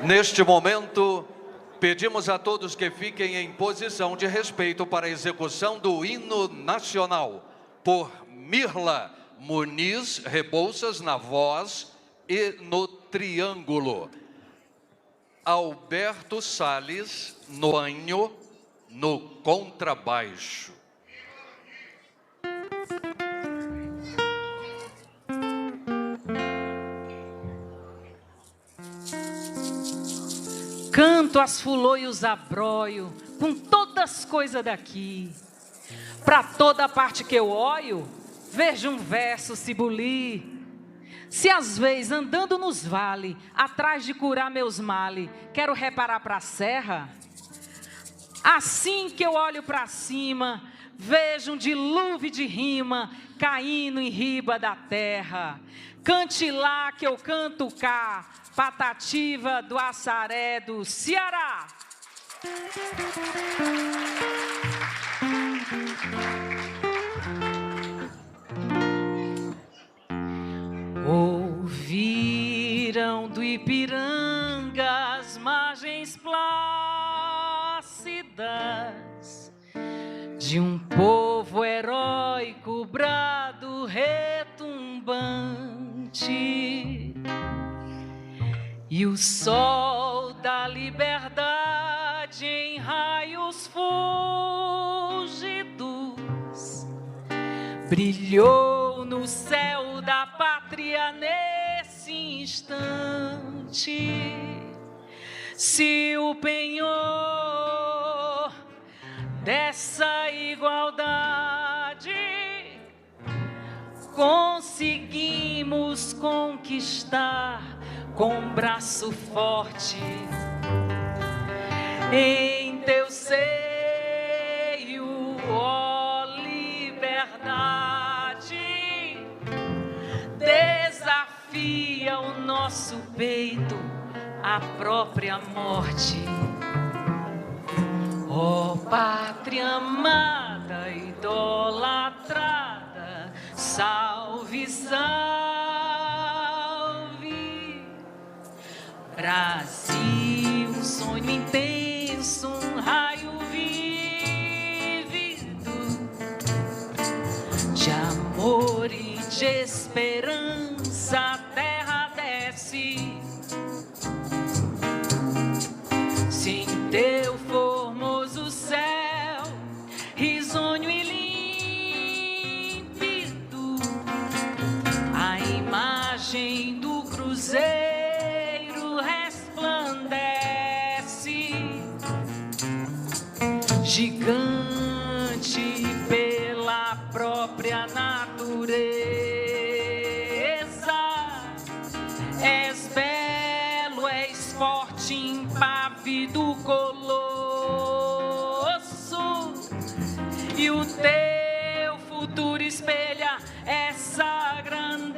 Neste momento, pedimos a todos que fiquem em posição de respeito para a execução do hino nacional por Mirla Muniz Rebouças na voz e no triângulo, Alberto Salles Noanho no contrabaixo. Canto as fulô e os abroio, com todas as coisas daqui. Pra toda parte que eu olho, vejo um verso se bulir. Se às vezes andando nos vales, atrás de curar meus males, quero reparar pra serra. Assim que eu olho pra cima, vejo um dilúvio de rima caindo em riba da terra. Cante lá que eu canto cá, Patativa do Assaré do Ceará. Ouviram do Ipiranga as margens plácidas de um povo heróico, brado retumbante. E o sol da liberdade em raios fúlgidos brilhou no céu da pátria nesse instante. Se o penhor dessa igualdade conseguimos conquistar com braço forte, em teu seio, ó liberdade, desafia o nosso peito a própria morte. Ó pátria amada, idolatrada, salve, salve. Brasil, um sonho intenso, um raio vívido de amor e de esperança, a terra desce. Se em teu formoso céu, risonho e límpido, a imagem do cruzeiro gigante pela própria natureza, és belo, és forte, impávido colosso, e o teu futuro espelha essa grandeza,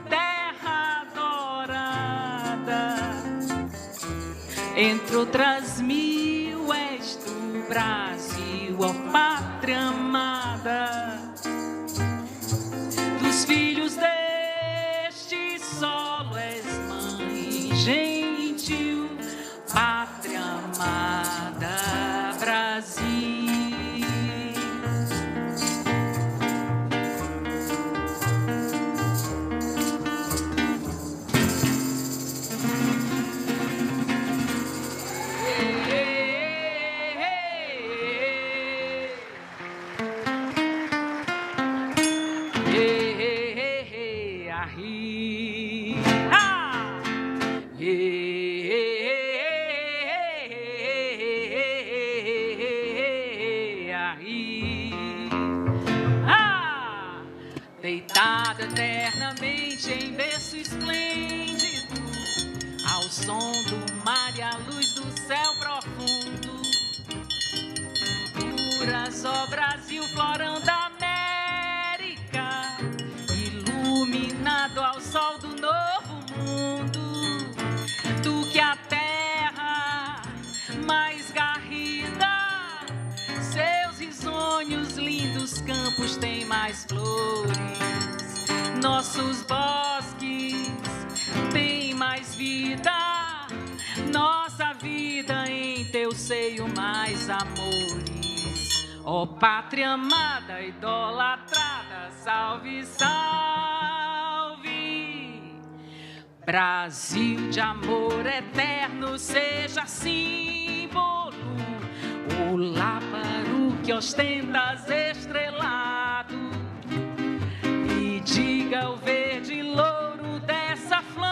terra adorada, entre outras mil. Brasil, ó pátria amada, dos filhos deste solo és mãe gentil, pátria amada, Brasil. Deitada eternamente em berço esplêndido, ao som do mar e à luz do céu profundo, puras, ó Brasil, florão da América, iluminado ao sol do novo mundo, do que a terra mais garrida, seus risonhos lindos campos têm mais flores, nossos bosques têm mais mais vida, nossa vida em teu seio mais amores. Ó pátria amada, idolatrada, salve, salve. Brasil de amor eterno, seja símbolo, o lábaro que ostentas estrelado, e diga o verde louro dessa flâmula,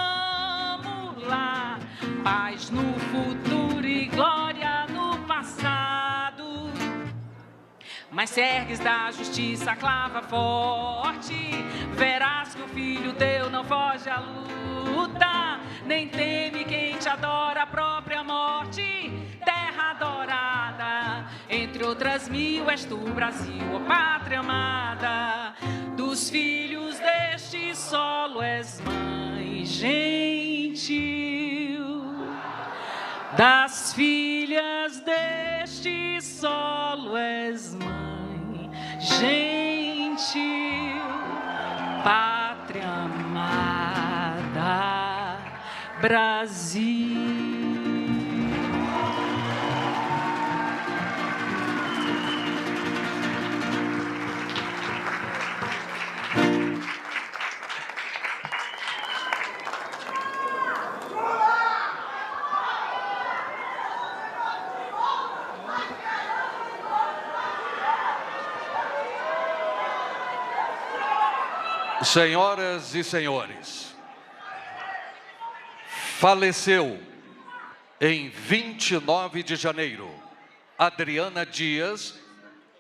paz no futuro e glória no passado. Mas se ergues da justiça a clava forte, verás que o filho teu não foge à luta, nem teme quem te adora a própria morte. Terra adorada, entre outras mil és tu, Brasil, ó pátria amada. Dos filhos deste solo és mãe gentil, das filhas deste solo és mãe gentil, pátria amada, Brasil. Senhoras e senhores, faleceu em 29 de janeiro Adriana Dias,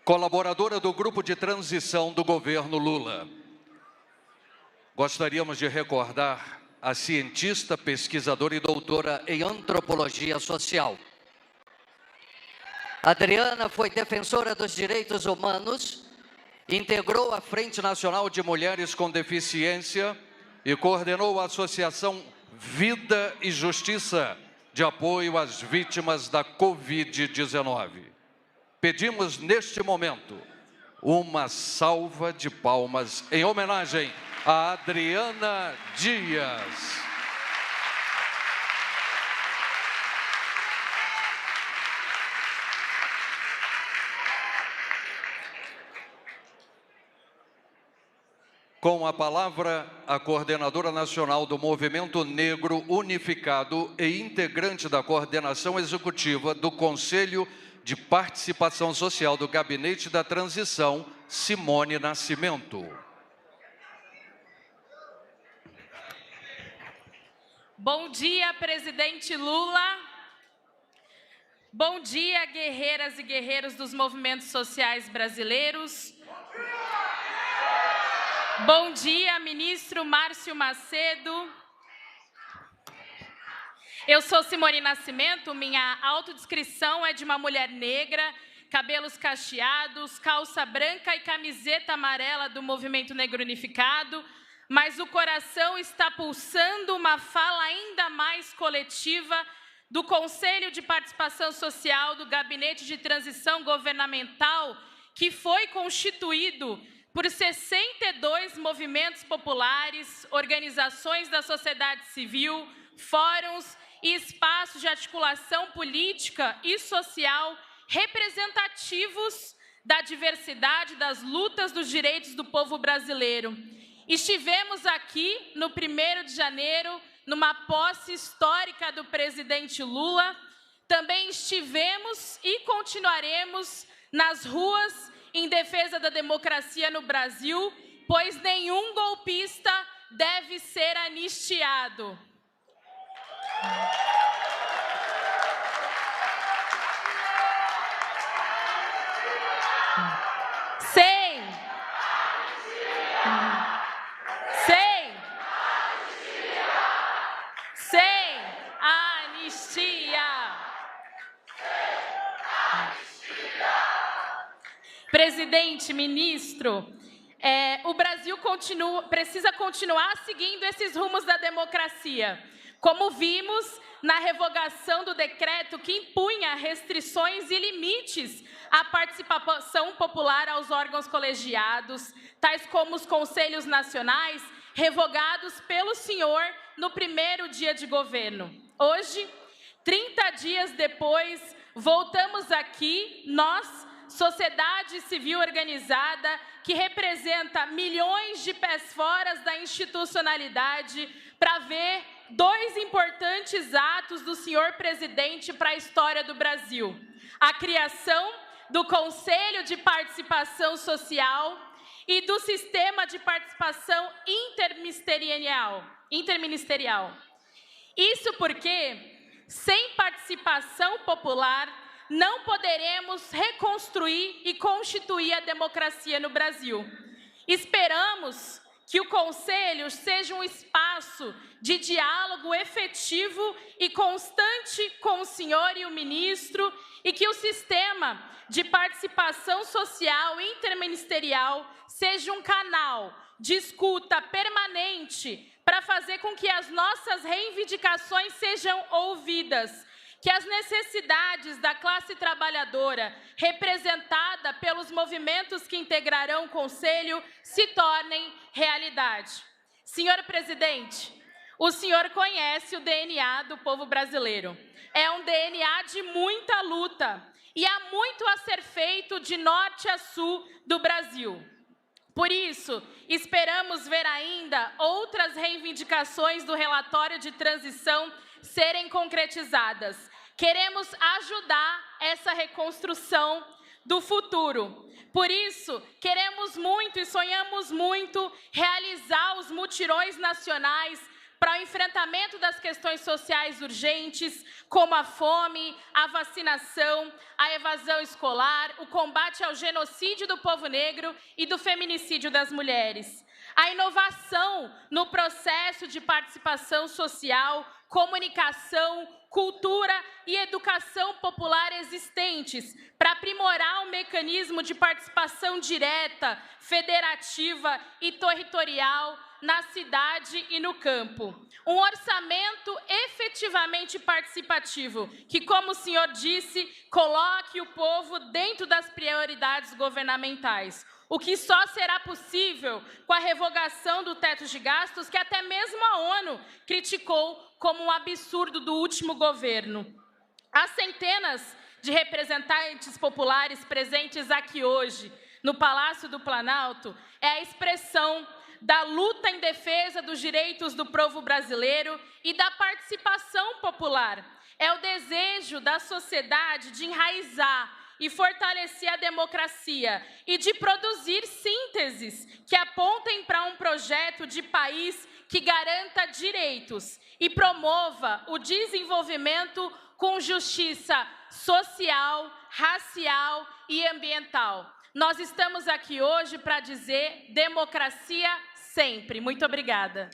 colaboradora do grupo de transição do governo Lula. Gostaríamos de recordar a cientista, pesquisadora e doutora em antropologia social. Adriana foi defensora dos direitos humanos, integrou a Frente Nacional de Mulheres com Deficiência e coordenou a Associação Vida e Justiça de apoio às vítimas da Covid-19. Pedimos neste momento uma salva de palmas em homenagem a Adriana Dias. Com a palavra, a coordenadora nacional do Movimento Negro Unificado e integrante da coordenação executiva do Conselho de Participação Social do Gabinete da Transição, Simone Nascimento. Bom dia, presidente Lula. Bom dia, guerreiras e guerreiros dos movimentos sociais brasileiros. Bom dia, ministro Márcio Macedo. Eu sou Simone Nascimento, minha autodescrição é de uma mulher negra, cabelos cacheados, calça branca e camiseta amarela do Movimento Negro Unificado, mas o coração está pulsando uma fala ainda mais coletiva do Conselho de Participação Social do Gabinete de Transição Governamental, que foi constituído por 62 movimentos populares, organizações da sociedade civil, fóruns e espaços de articulação política e social representativos da diversidade das lutas dos direitos do povo brasileiro. Estivemos aqui no 1º de janeiro, numa posse histórica do presidente Lula. Também estivemos e continuaremos nas ruas em defesa da democracia no Brasil, pois nenhum golpista deve ser anistiado. Sem anistia. Presidente, ministro, o Brasil precisa continuar seguindo esses rumos da democracia, como vimos na revogação do decreto que impunha restrições e limites à participação popular aos órgãos colegiados, tais como os conselhos nacionais, revogados pelo senhor no primeiro dia de governo. Hoje, 30 dias depois, voltamos aqui, nós, sociedade civil organizada, que representa milhões de pés fora da institucionalidade, para ver 2 importantes atos do senhor presidente para a história do Brasil. A criação do Conselho de Participação Social e do Sistema de Participação Interministerial. Isso porque, sem participação popular, não poderemos reconstruir e constituir a democracia no Brasil. Esperamos que o Conselho seja um espaço de diálogo efetivo e constante com o senhor e o ministro, e que o sistema de participação social interministerial seja um canal de escuta permanente para fazer com que as nossas reivindicações sejam ouvidas, que as necessidades da classe trabalhadora, representada pelos movimentos que integrarão o Conselho, se tornem realidade. Senhor presidente, o senhor conhece o DNA do povo brasileiro. É um DNA de muita luta e há muito a ser feito de norte a sul do Brasil. Por isso, esperamos ver ainda outras reivindicações do relatório de transição serem concretizadas. Queremos ajudar essa reconstrução do futuro. Por isso, queremos muito e sonhamos muito realizar os mutirões nacionais para o enfrentamento das questões sociais urgentes, como a fome, a vacinação, a evasão escolar, o combate ao genocídio do povo negro e do feminicídio das mulheres. A inovação no processo de participação social, comunicação, cultura e educação popular existentes, para aprimorar o mecanismo de participação direta, federativa e territorial na cidade e no campo. Um orçamento efetivamente participativo, que, como o senhor disse, coloque o povo dentro das prioridades governamentais. O que só será possível com a revogação do teto de gastos, que até mesmo a ONU criticou como um absurdo do último governo. As centenas de representantes populares presentes aqui hoje, no Palácio do Planalto, é a expressão da luta em defesa dos direitos do povo brasileiro e da participação popular. É o desejo da sociedade de enraizar e fortalecer a democracia e de produzir sínteses que apontem para um projeto de país que garanta direitos e promova o desenvolvimento com justiça social, racial e ambiental. Nós estamos aqui hoje para dizer democracia sempre. Muito obrigada.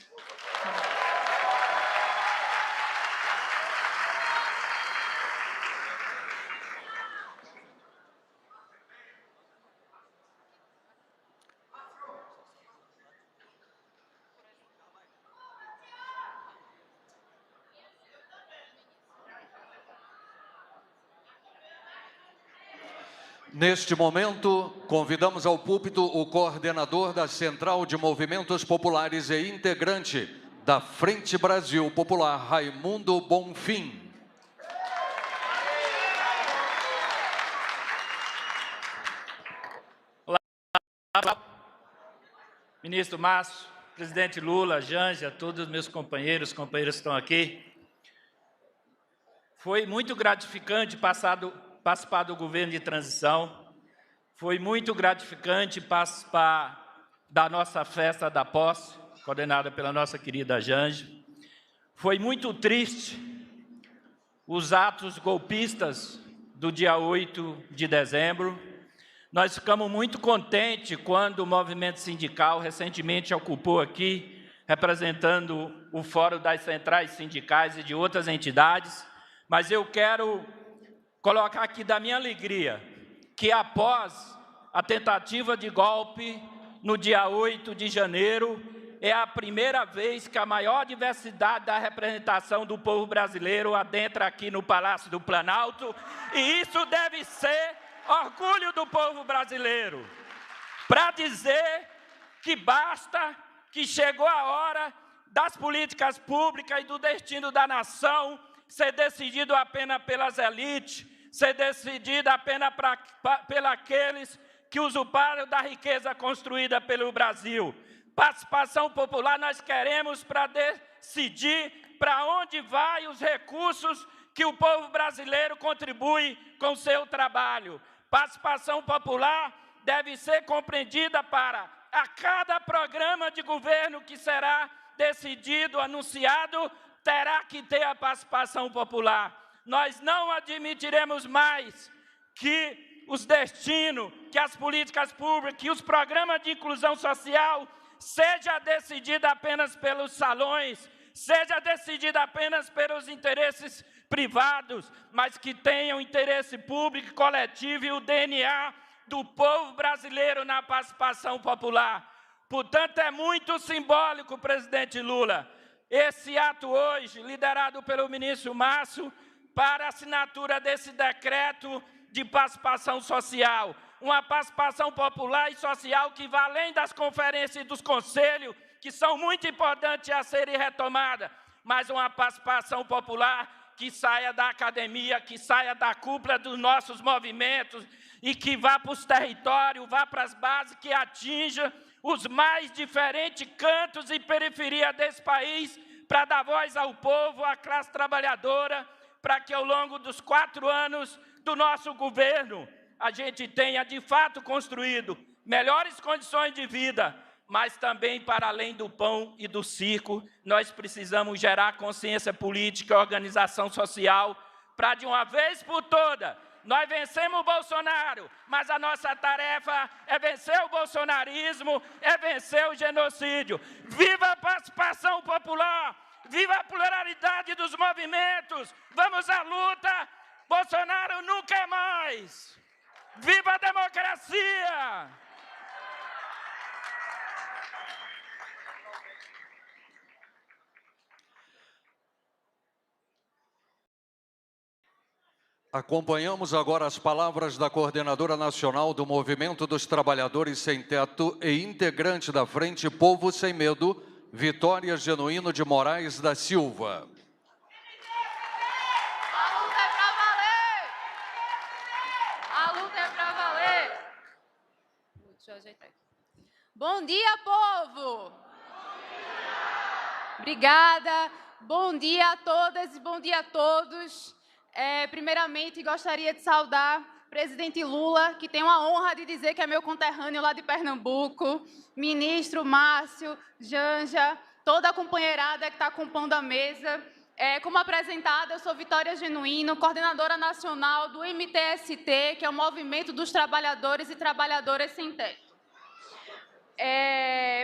Neste momento, convidamos ao púlpito o coordenador da Central de Movimentos Populares e integrante da Frente Brasil Popular, Raimundo Bonfim. Olá, ministro Márcio, presidente Lula, Janja, todos os meus companheiros que estão aqui. Foi muito gratificante participar do governo de transição. Foi muito gratificante participar da nossa festa da posse, coordenada pela nossa querida Janja. Foi muito triste os atos golpistas do dia 8 de dezembro. Nós ficamos muito contentes quando o movimento sindical recentemente ocupou aqui, representando o Fórum das Centrais Sindicais e de outras entidades, mas eu quero colocar aqui da minha alegria que após a tentativa de golpe no dia 8 de janeiro, é a primeira vez que a maior diversidade da representação do povo brasileiro adentra aqui no Palácio do Planalto, e isso deve ser orgulho do povo brasileiro, para dizer que basta, que chegou a hora das políticas públicas e do destino da nação ser decidido apenas pelas elites, ser decidido apenas pelos aqueles que usurparam da riqueza construída pelo Brasil. Participação popular nós queremos para decidir para onde vai os recursos que o povo brasileiro contribui com o seu trabalho. Participação popular deve ser compreendida para, a cada programa de governo que será decidido, anunciado, terá que ter a participação popular. Nós não admitiremos mais que os destinos, que as políticas públicas, que os programas de inclusão social seja decidida apenas pelos salões, seja decidida apenas pelos interesses privados, mas que tenham interesse público, coletivo e o DNA do povo brasileiro na participação popular. Portanto, é muito simbólico, presidente Lula, esse ato hoje, liderado pelo ministro Márcio, para a assinatura desse decreto de participação social. Uma participação popular e social que vai além das conferências e dos conselhos, que são muito importantes a serem retomadas, mas uma participação popular que saia da academia, que saia da cúpula dos nossos movimentos e que vá para os territórios, vá para as bases, que atinja os mais diferentes cantos e periferias desse país, para dar voz ao povo, à classe trabalhadora, para que ao longo dos 4 anos do nosso governo, a gente tenha de fato construído melhores condições de vida, mas também para além do pão e do circo, nós precisamos gerar consciência política e organização social, para de uma vez por todas, nós vencemos o Bolsonaro, mas a nossa tarefa é vencer o bolsonarismo, é vencer o genocídio. Viva a participação popular! Viva a pluralidade dos movimentos! Vamos à luta! Bolsonaro nunca mais! Viva a democracia! Acompanhamos agora as palavras da coordenadora nacional do Movimento dos Trabalhadores Sem Teto e integrante da Frente Povo Sem Medo, Vitória Genuíno de Moraes da Silva. A luta é pra valer! A luta é pra valer! Deixa eu ajeitar aqui. Bom dia, povo! Bom dia! Obrigada. Bom dia a todas e bom dia a todos. Primeiramente, gostaria de saudar o presidente Lula, que tem a honra de dizer que é meu conterrâneo lá de Pernambuco, ministro Márcio, Janja, toda a companheirada que está compondo a mesa. Como apresentada, eu sou Vitória Genuíno, coordenadora nacional do MTST, que é o Movimento dos Trabalhadores e Trabalhadoras Sem Teto.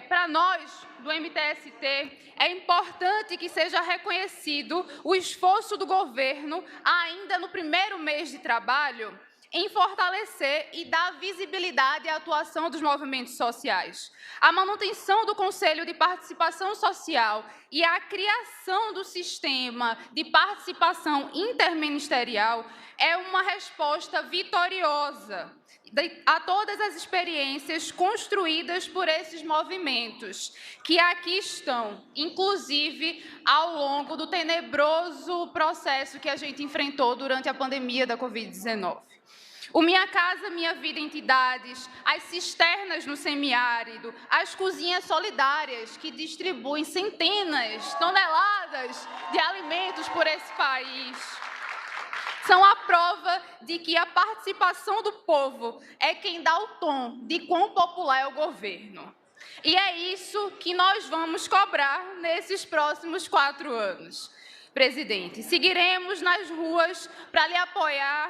Para nós, do MTST, é importante que seja reconhecido o esforço do governo, ainda no primeiro mês de trabalho, em fortalecer e dar visibilidade à atuação dos movimentos sociais. A manutenção do Conselho de Participação Social e a criação do sistema de participação interministerial é uma resposta vitoriosa a todas as experiências construídas por esses movimentos, que aqui estão, inclusive ao longo do tenebroso processo que a gente enfrentou durante a pandemia da Covid-19. O Minha Casa Minha Vida Entidades, as cisternas no semiárido, as cozinhas solidárias que distribuem centenas, toneladas de alimentos por esse país, são a prova de que a participação do povo é quem dá o tom de quão popular é o governo. E é isso que nós vamos cobrar nesses próximos 4 anos. Presidente, seguiremos nas ruas para lhe apoiar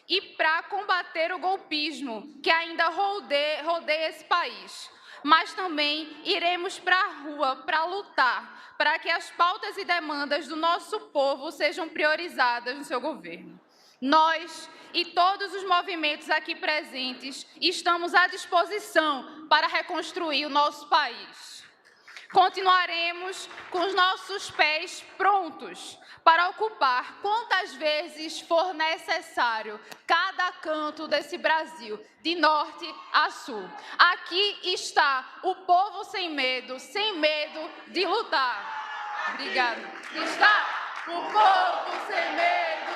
e para combater o golpismo que ainda rodeia esse país. Mas também iremos para a rua para lutar para que as pautas e demandas do nosso povo sejam priorizadas no seu governo. Nós e todos os movimentos aqui presentes estamos à disposição para reconstruir o nosso país. Continuaremos com os nossos pés prontos para ocupar quantas vezes for necessário cada canto desse Brasil, de norte a sul. Aqui está o povo sem medo de lutar. Obrigada. Está o povo sem medo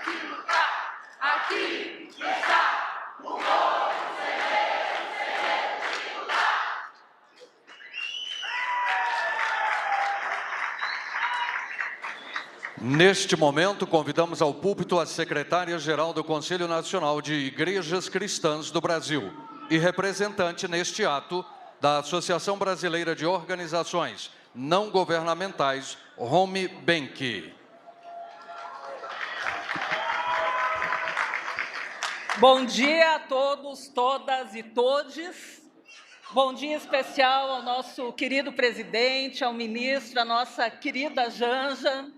de lutar. Aqui está o povo sem medo de lutar. Neste momento, convidamos ao púlpito a secretária-geral do Conselho Nacional de Igrejas Cristãs do Brasil e representante neste ato da Associação Brasileira de Organizações Não Governamentais, Romy Benck. Bom dia a todos, todas e todes. Bom dia especial ao nosso querido presidente, ao ministro, à nossa querida Janja,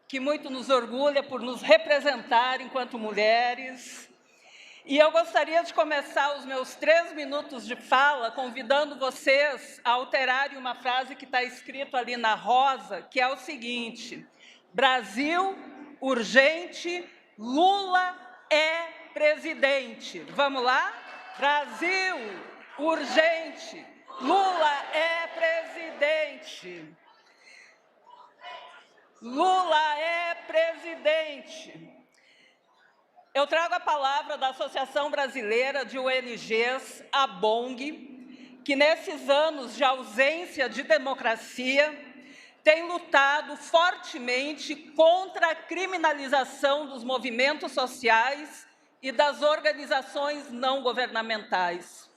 que muito nos orgulha por nos representar enquanto mulheres. E eu gostaria de começar os meus 3 minutos de fala convidando vocês a alterarem uma frase que está escrito ali na rosa, que é o seguinte: Brasil, urgente, Lula é presidente. Vamos lá? Brasil, urgente, Lula é presidente. Lula é presidente. Eu trago a palavra da Associação Brasileira de ONGs, a ABONG, que nesses anos de ausência de democracia tem lutado fortemente contra a criminalização dos movimentos sociais e das organizações não governamentais.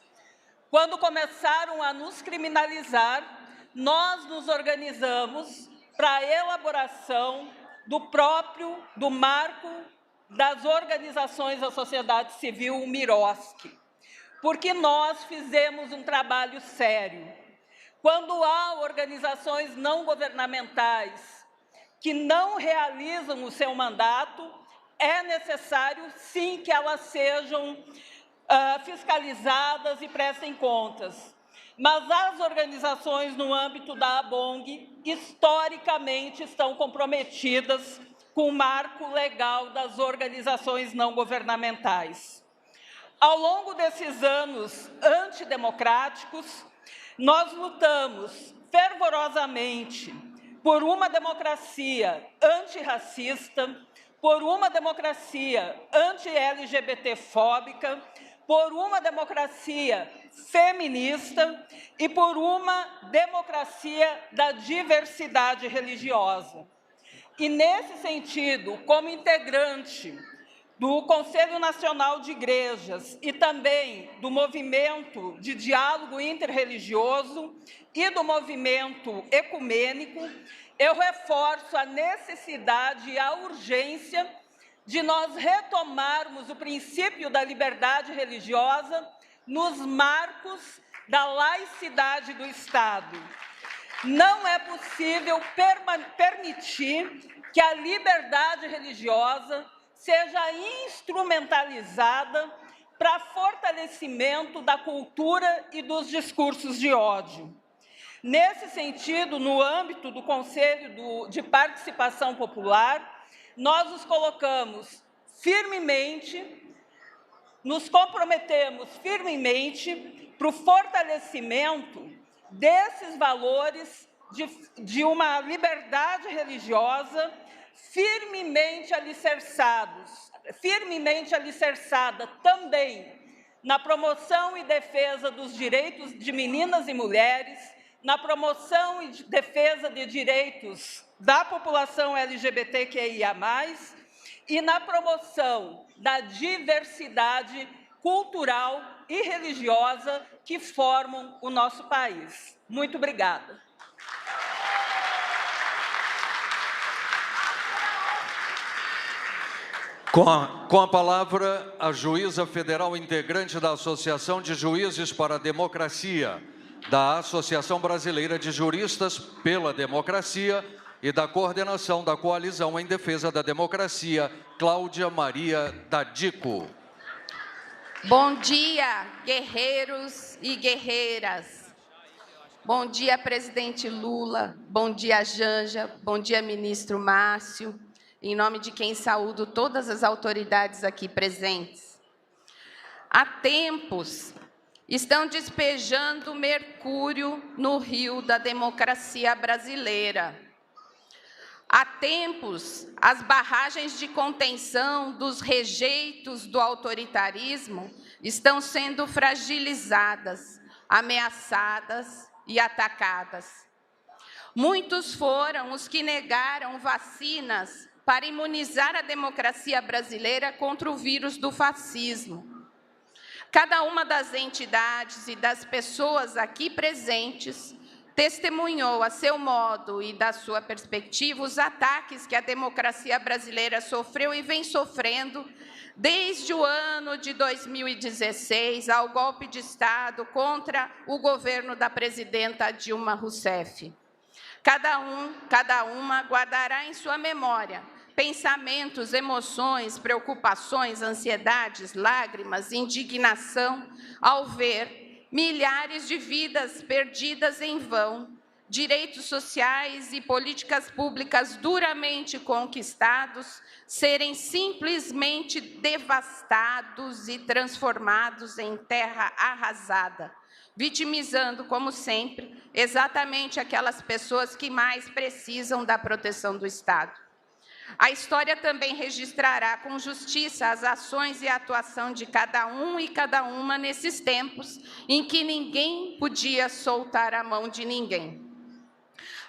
Quando começaram a nos criminalizar, nós nos organizamos para a elaboração do marco das organizações da sociedade civil, o MIROSC, porque nós fizemos um trabalho sério. Quando há organizações não governamentais que não realizam o seu mandato, é necessário, sim, que elas sejam fiscalizadas e prestem contas. Mas as organizações no âmbito da ABONG, historicamente, estão comprometidas com o marco legal das organizações não governamentais. Ao longo desses anos antidemocráticos, nós lutamos fervorosamente por uma democracia antirracista, por uma democracia anti-LGBT-fóbica, por uma democracia feminista e por uma democracia da diversidade religiosa. E, nesse sentido, como integrante do Conselho Nacional de Igrejas e também do Movimento de Diálogo Interreligioso e do Movimento Ecumênico, eu reforço a necessidade e a urgência de nós retomarmos o princípio da liberdade religiosa nos marcos da laicidade do Estado. Não é possível permitir que a liberdade religiosa seja instrumentalizada para fortalecimento da cultura e dos discursos de ódio. Nesse sentido, no âmbito do Conselho de Participação Popular, nós nos colocamos firmemente, nos comprometemos firmemente para o fortalecimento desses valores de uma liberdade religiosa firmemente alicerçada também na promoção e defesa dos direitos de meninas e mulheres, na promoção e defesa de direitos da população LGBTQIA+, e na promoção da diversidade cultural e religiosa que formam o nosso país. Muito obrigada. Com a palavra, a juíza federal integrante da Associação de Juízes para a Democracia, da Associação Brasileira de Juristas pela Democracia e da Coordenação da Coalizão em Defesa da Democracia, Cláudia Maria Dadico. Bom dia, guerreiros e guerreiras. Bom dia, presidente Lula. Bom dia, Janja. Bom dia, ministro Márcio. Em nome de quem saúdo todas as autoridades aqui presentes. Há tempos, estão despejando mercúrio no rio da democracia brasileira. Há tempos, as barragens de contenção dos rejeitos do autoritarismo estão sendo fragilizadas, ameaçadas e atacadas. Muitos foram os que negaram vacinas para imunizar a democracia brasileira contra o vírus do fascismo. Cada uma das entidades e das pessoas aqui presentes testemunhou a seu modo e da sua perspectiva os ataques que a democracia brasileira sofreu e vem sofrendo desde o ano de 2016 ao golpe de Estado contra o governo da presidenta Dilma Rousseff. Cada uma guardará em sua memória pensamentos, emoções, preocupações, ansiedades, lágrimas, indignação ao ver milhares de vidas perdidas em vão, direitos sociais e políticas públicas duramente conquistados serem simplesmente devastados e transformados em terra arrasada, vitimizando, como sempre, exatamente aquelas pessoas que mais precisam da proteção do Estado. A história também registrará com justiça as ações e a atuação de cada um e cada uma nesses tempos em que ninguém podia soltar a mão de ninguém.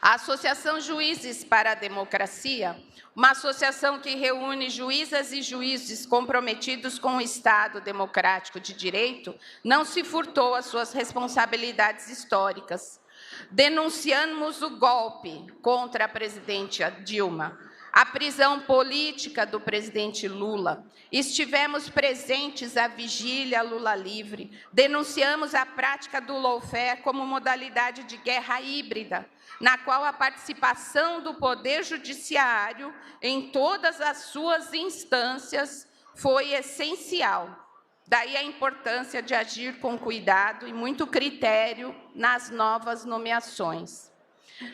A Associação Juízes para a Democracia, uma associação que reúne juízas e juízes comprometidos com o Estado democrático de direito, não se furtou às suas responsabilidades históricas. Denunciamos o golpe contra a presidente Dilma, a prisão política do presidente Lula. Estivemos presentes à vigília Lula livre. Denunciamos a prática do lawfare como modalidade de guerra híbrida, na qual a participação do Poder Judiciário em todas as suas instâncias foi essencial. Daí a importância de agir com cuidado e muito critério nas novas nomeações.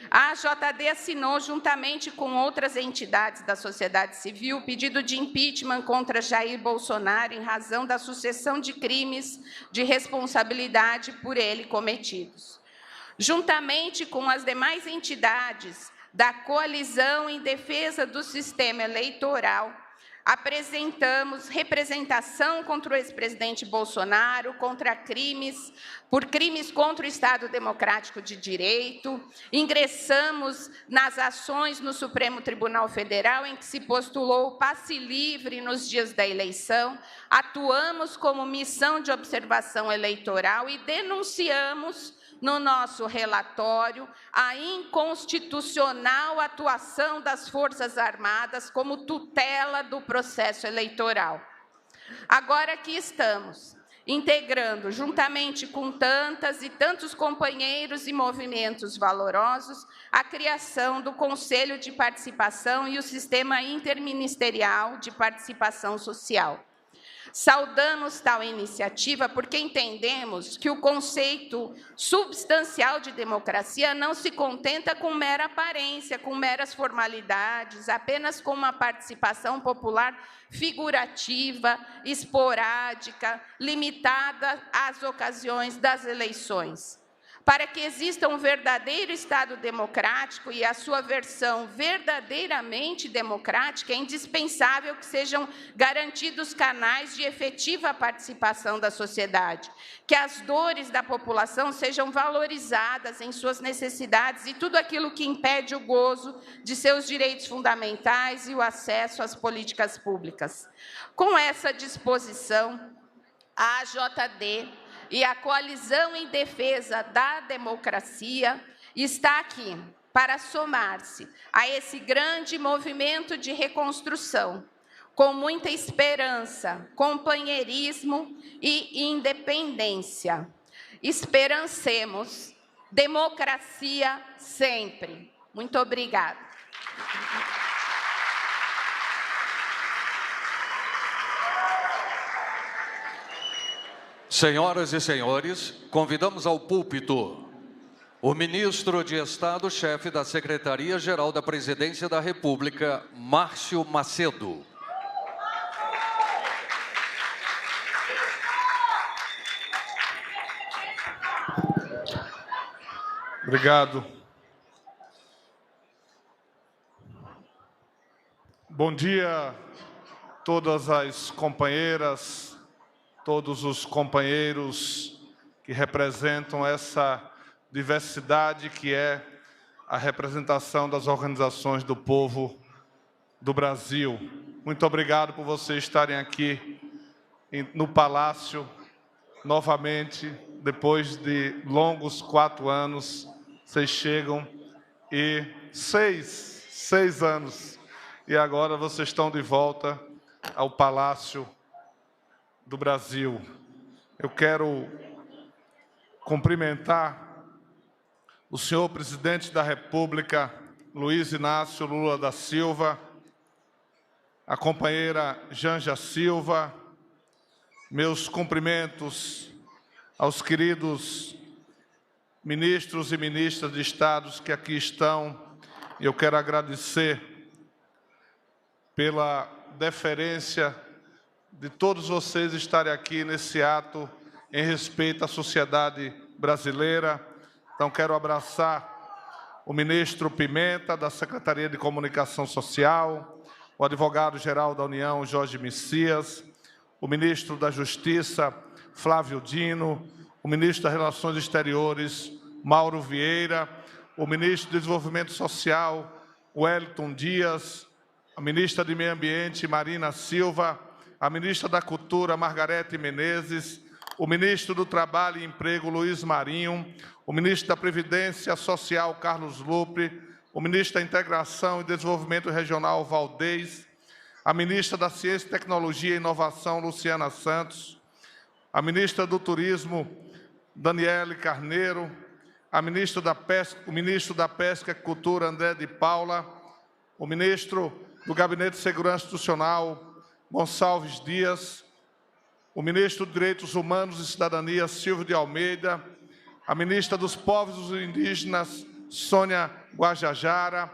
A AJD assinou, juntamente com outras entidades da sociedade civil, o pedido de impeachment contra Jair Bolsonaro em razão da sucessão de crimes de responsabilidade por ele cometidos. Juntamente com as demais entidades da coalizão em defesa do sistema eleitoral, apresentamos representação contra o ex-presidente Bolsonaro, por crimes contra o Estado Democrático de Direito, ingressamos nas ações no Supremo Tribunal Federal, em que se postulou o passe livre nos dias da eleição, atuamos como missão de observação eleitoral e denunciamos no nosso relatório a inconstitucional atuação das Forças Armadas como tutela do processo eleitoral. Agora aqui estamos, integrando, juntamente com tantas e tantos companheiros e movimentos valorosos, a criação do Conselho de Participação e o Sistema Interministerial de Participação Social. Saudamos tal iniciativa porque entendemos que o conceito substancial de democracia não se contenta com mera aparência, com meras formalidades, apenas com uma participação popular figurativa, esporádica, limitada às ocasiões das eleições. Para que exista um verdadeiro Estado democrático e a sua versão verdadeiramente democrática, é indispensável que sejam garantidos canais de efetiva participação da sociedade, que as dores da população sejam valorizadas em suas necessidades e tudo aquilo que impede o gozo de seus direitos fundamentais e o acesso às políticas públicas. Com essa disposição, a AJD e a Coalizão em Defesa da Democracia está aqui para somar-se a esse grande movimento de reconstrução, com muita esperança, companheirismo e independência. Esperancemos democracia sempre. Muito obrigada. Senhoras e senhores, convidamos ao púlpito O ministro de Estado, chefe da Secretaria-Geral da Presidência da República, Márcio Macedo. Obrigado. Bom dia, todas as companheiras, todos os companheiros que representam essa diversidade que é a representação das organizações do povo do Brasil. Muito obrigado por vocês estarem aqui no Palácio novamente, depois de longos 4 anos. Vocês chegam e 6 anos, e agora vocês estão de volta ao Palácio do Brasil. Eu quero cumprimentar o senhor presidente da República, Luiz Inácio Lula da Silva, a companheira Janja Silva, meus cumprimentos aos queridos ministros e ministras de Estados que aqui estão. Eu quero agradecer pela deferência de todos vocês estarem aqui nesse ato em respeito à sociedade brasileira. Então, quero abraçar o ministro Pimenta, da Secretaria de Comunicação Social, o advogado-geral da União, Jorge Messias, o ministro da Justiça, Flávio Dino, o ministro das Relações Exteriores, Mauro Vieira, o ministro do Desenvolvimento Social, Wellington Dias, a ministra de Meio Ambiente, Marina Silva, a ministra da Cultura, Margarete Menezes, o ministro do Trabalho e Emprego, Luiz Marinho, o ministro da Previdência Social, Carlos Lupe, o ministro da Integração e Desenvolvimento Regional, Valdez, a ministra da Ciência, Tecnologia e Inovação, Luciana Santos, a ministra do Turismo, Daniele Carneiro, a ministra da Pesca, o ministro da Pesca e Cultura, André de Paula, o ministro do Gabinete de Segurança Institucional, Gonçalves Dias, o ministro dos Direitos Humanos e Cidadania, Silvio de Almeida, a ministra dos Povos Indígenas, Sônia Guajajara,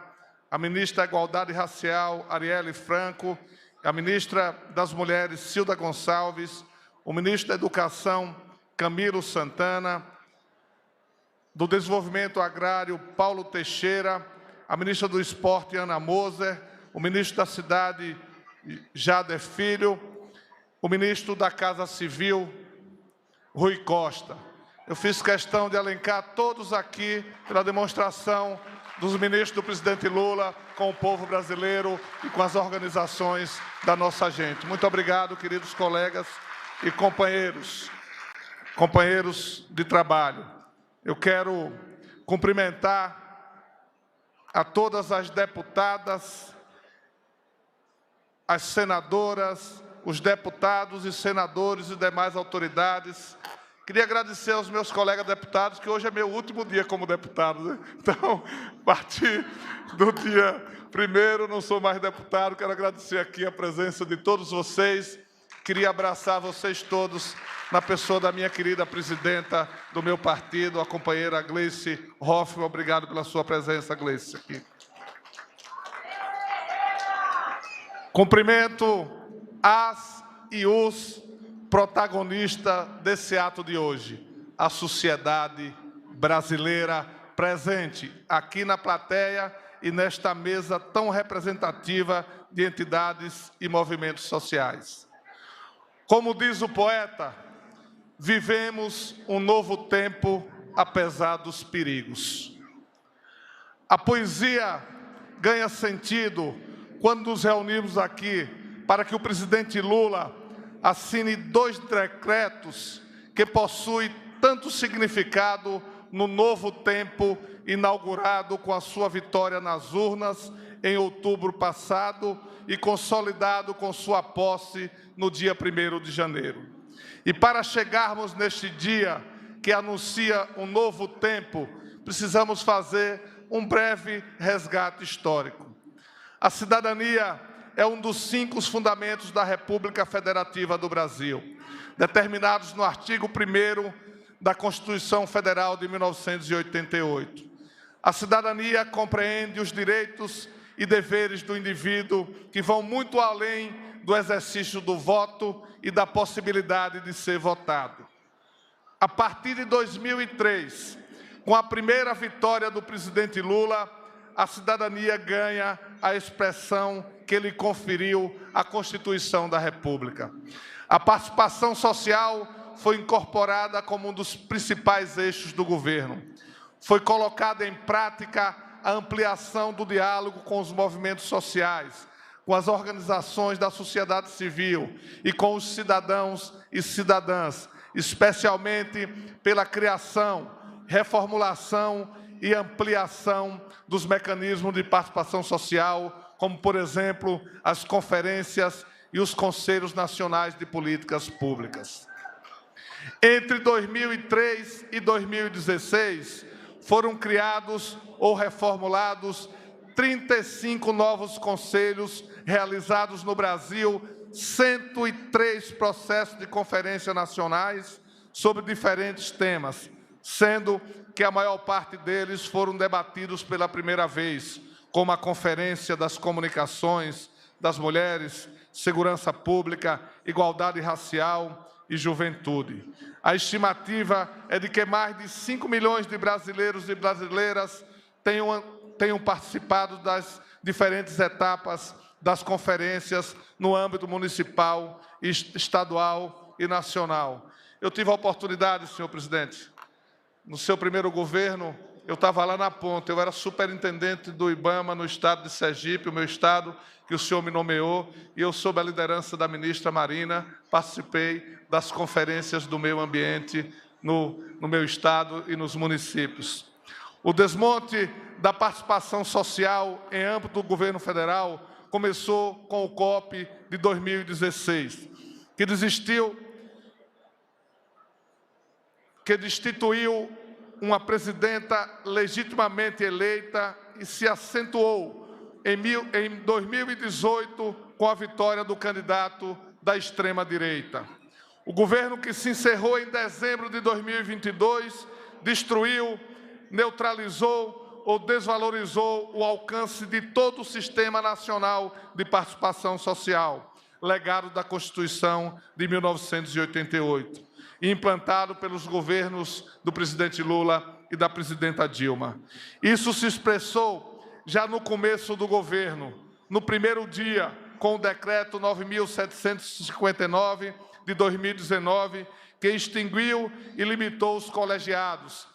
a ministra da Igualdade Racial, Arielle Franco, a ministra das Mulheres, Cilda Gonçalves, o ministro da Educação, Camilo Santana, do Desenvolvimento Agrário, Paulo Teixeira, a ministra do Esporte, Ana Moser, o ministro da Cidade, Jader Filho, o ministro da Casa Civil, Rui Costa. Eu fiz questão de elencar todos aqui pela demonstração dos ministros do presidente Lula com o povo brasileiro e com as organizações da nossa gente. Muito obrigado, queridos colegas e companheiros de trabalho. Eu quero cumprimentar a todas as deputadas, as senadoras, os deputados e senadores e demais autoridades. Queria agradecer aos meus colegas deputados, que hoje é meu último dia como deputado, né? Então, a partir do dia 1º, não sou mais deputado. Quero agradecer aqui a presença de todos vocês. Queria abraçar vocês todos na pessoa da minha querida presidenta do meu partido, a companheira Gleice Hoffmann. Obrigado pela sua presença, Gleice, aqui. Cumprimento as e os protagonistas desse ato de hoje, a sociedade brasileira presente aqui na plateia e nesta mesa tão representativa de entidades e movimentos sociais. Como diz o poeta, vivemos um novo tempo apesar dos perigos. A poesia ganha sentido quando nos reunimos aqui para que o presidente Lula assine 2 decretos que possuem tanto significado no novo tempo inaugurado com a sua vitória nas urnas em outubro passado e consolidado com sua posse no dia 1º de janeiro. E para chegarmos neste dia que anuncia um novo tempo, precisamos fazer um breve resgate histórico. A cidadania é um dos 5 fundamentos da República Federativa do Brasil, determinados no artigo 1º da Constituição Federal de 1988. A cidadania compreende os direitos e deveres do indivíduo que vão muito além do exercício do voto e da possibilidade de ser votado. A partir de 2003, com a primeira vitória do presidente Lula, a cidadania ganha a expressão que lhe conferiu a Constituição da República. A participação social foi incorporada como um dos principais eixos do governo. Foi colocada em prática a ampliação do diálogo com os movimentos sociais, com as organizações da sociedade civil e com os cidadãos e cidadãs, especialmente pela criação, reformulação e ampliação dos mecanismos de participação social, como, por exemplo, as conferências e os conselhos nacionais de políticas públicas. Entre 2003 e 2016, foram criados ou reformulados 35 novos conselhos realizados no Brasil, 103 processos de conferências nacionais sobre diferentes temas, sendo que a maior parte deles foram debatidos pela primeira vez, como a Conferência das Comunicações, das Mulheres, Segurança Pública, Igualdade Racial e Juventude. A estimativa é de que mais de 5 milhões de brasileiros e brasileiras tenham participado das diferentes etapas das conferências no âmbito municipal, estadual e nacional. Eu tive a oportunidade, senhor presidente, no seu primeiro governo, eu estava lá na ponta, eu era superintendente do IBAMA no estado de Sergipe, o meu estado, que o senhor me nomeou, e eu, sob a liderança da ministra Marina, participei das conferências do meio ambiente no meu estado e nos municípios. O desmonte da participação social em âmbito do governo federal começou com o COP de 2016, que destituiu uma presidenta legitimamente eleita e se acentuou em 2018 com a vitória do candidato da extrema-direita. O governo, que se encerrou em dezembro de 2022, destruiu, neutralizou ou desvalorizou o alcance de todo o Sistema Nacional de Participação Social, legado da Constituição de 1988, e implantado pelos governos do presidente Lula e da presidenta Dilma. Isso se expressou já no começo do governo, no primeiro dia, com o decreto 9.759 de 2019, que extinguiu e limitou os colegiados,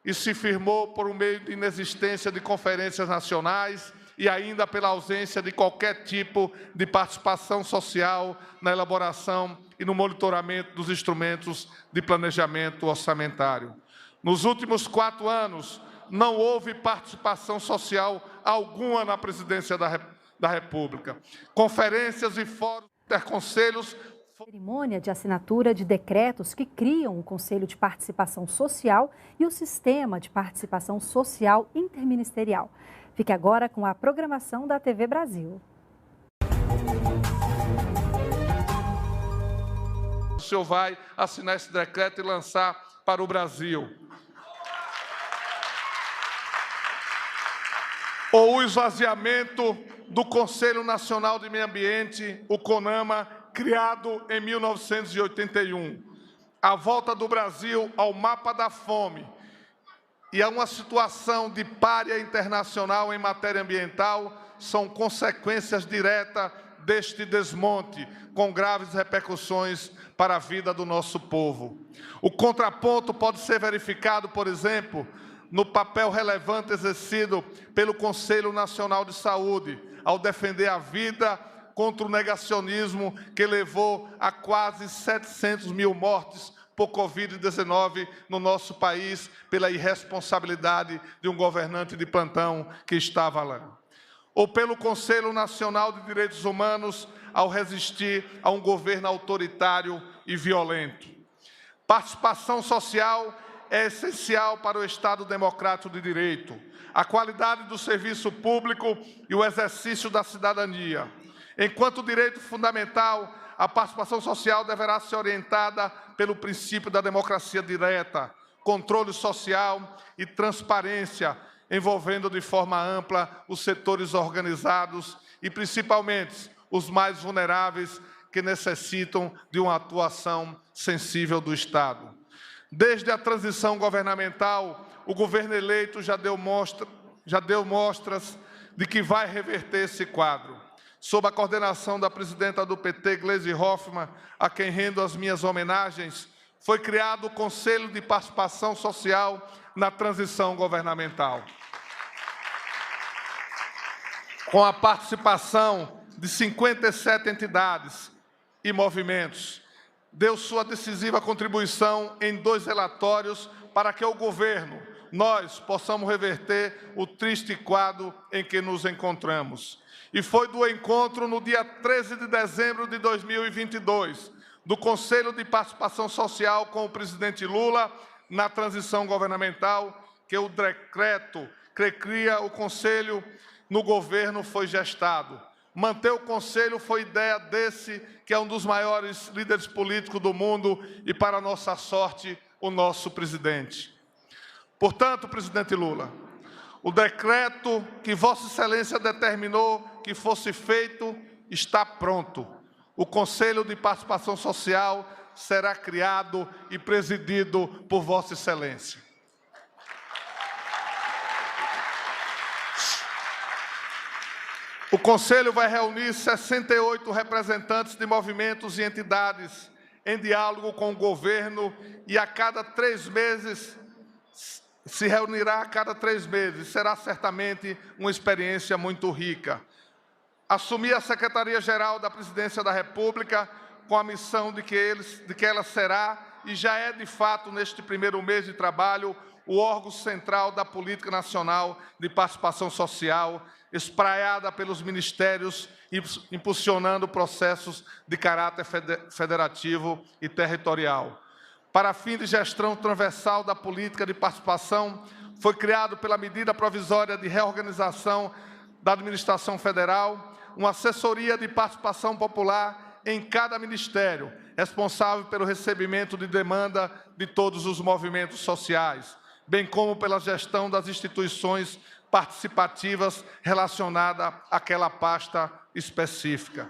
e se firmou por um meio de inexistência de conferências nacionais e ainda pela ausência de qualquer tipo de participação social na elaboração e no monitoramento dos instrumentos de planejamento orçamentário. Nos últimos 4 anos, não houve participação social alguma na presidência da República. Conferências e fóruns interconselhos. Cerimônia de assinatura de decretos que criam o Conselho de Participação Social e o Sistema de Participação Social Interministerial. Fique agora com a programação da TV Brasil. O senhor vai assinar esse decreto e lançar para o Brasil. Ou o esvaziamento do Conselho Nacional de Meio Ambiente, o CONAMA, criado em 1981. A volta do Brasil ao mapa da fome e a uma situação de pária internacional em matéria ambiental são consequências diretas deste desmonte, com graves repercussões para a vida do nosso povo. O contraponto pode ser verificado, por exemplo, no papel relevante exercido pelo Conselho Nacional de Saúde, ao defender a vida contra o negacionismo que levou a quase 700 mil mortes por Covid-19 no nosso país, pela irresponsabilidade de um governante de plantão que estava lá. Ou pelo Conselho Nacional de Direitos Humanos, ao resistir a um governo autoritário e violento. Participação social é essencial para o Estado democrático de direito, a qualidade do serviço público e o exercício da cidadania. Enquanto direito fundamental, a participação social deverá ser orientada pelo princípio da democracia direta, controle social e transparência, envolvendo de forma ampla os setores organizados e, principalmente, os mais vulneráveis que necessitam de uma atuação sensível do Estado. Desde a transição governamental, o governo eleito já deu mostras de que vai reverter esse quadro. Sob a coordenação da presidenta do PT, Gleisi Hoffmann, a quem rendo as minhas homenagens, foi criado o Conselho de Participação Social na transição governamental. Com a participação de 57 entidades e movimentos, deu sua decisiva contribuição em 2 relatórios para que o governo, nós, possamos reverter o triste quadro em que nos encontramos. E foi do encontro no dia 13 de dezembro de 2022, do Conselho de Participação Social com o presidente Lula, na transição governamental, que o decreto que cria o Conselho no governo foi gestado. Manter o Conselho foi ideia desse, que é um dos maiores líderes políticos do mundo e, para nossa sorte, o nosso presidente. Portanto, presidente Lula, o decreto que Vossa Excelência determinou que fosse feito está pronto. O Conselho de Participação Social será criado e presidido por Vossa Excelência. O Conselho vai reunir 68 representantes de movimentos e entidades em diálogo com o governo e a cada 3 meses se reunirá a cada 3 meses. Será certamente uma experiência muito rica. Assumi a Secretaria-Geral da Presidência da República com a missão de que ela será, e já é de fato, neste primeiro mês de trabalho, o órgão central da Política Nacional de Participação Social, espraiada pelos ministérios, impulsionando processos de caráter federativo e territorial. Para fim de gestão transversal da política de participação, foi criado pela medida provisória de reorganização da administração federal uma assessoria de participação popular em cada ministério, responsável pelo recebimento de demanda de todos os movimentos sociais, bem como pela gestão das instituições participativas relacionadas àquela pasta específica.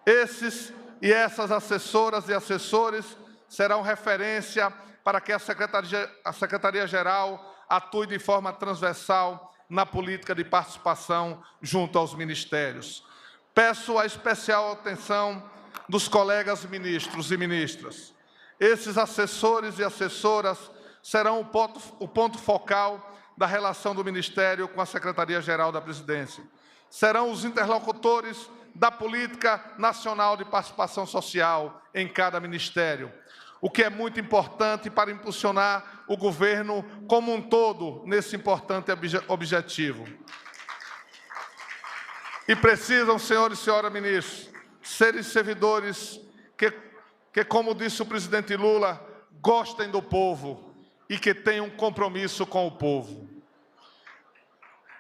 Esses e essas assessoras e assessores serão referência para que a Secretaria-Geral atue de forma transversal na política de participação junto aos ministérios. Peço a especial atenção dos colegas ministros e ministras. Esses assessores e assessoras serão o ponto focal da relação do Ministério com a Secretaria-Geral da Presidência. Serão os interlocutores da Política Nacional de Participação Social em cada ministério, o que é muito importante para impulsionar o governo como um todo nesse importante objetivo. E precisam, senhores e senhoras ministros, serem servidores que, como disse o presidente Lula, gostem do povo e que tenham um compromisso com o povo.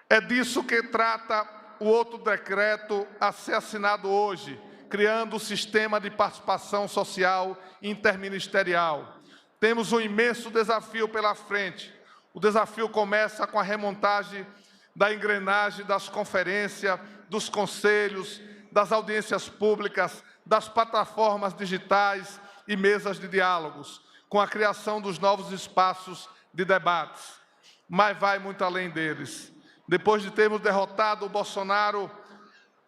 É disso que trata o outro decreto a ser assinado hoje, criando o sistema de participação social interministerial. Temos um imenso desafio pela frente. O desafio começa com a remontagem da engrenagem das conferências, dos conselhos, das audiências públicas, das plataformas digitais e mesas de diálogos, com a criação dos novos espaços de debates. Mas vai muito além deles. Depois de termos derrotado o Bolsonaro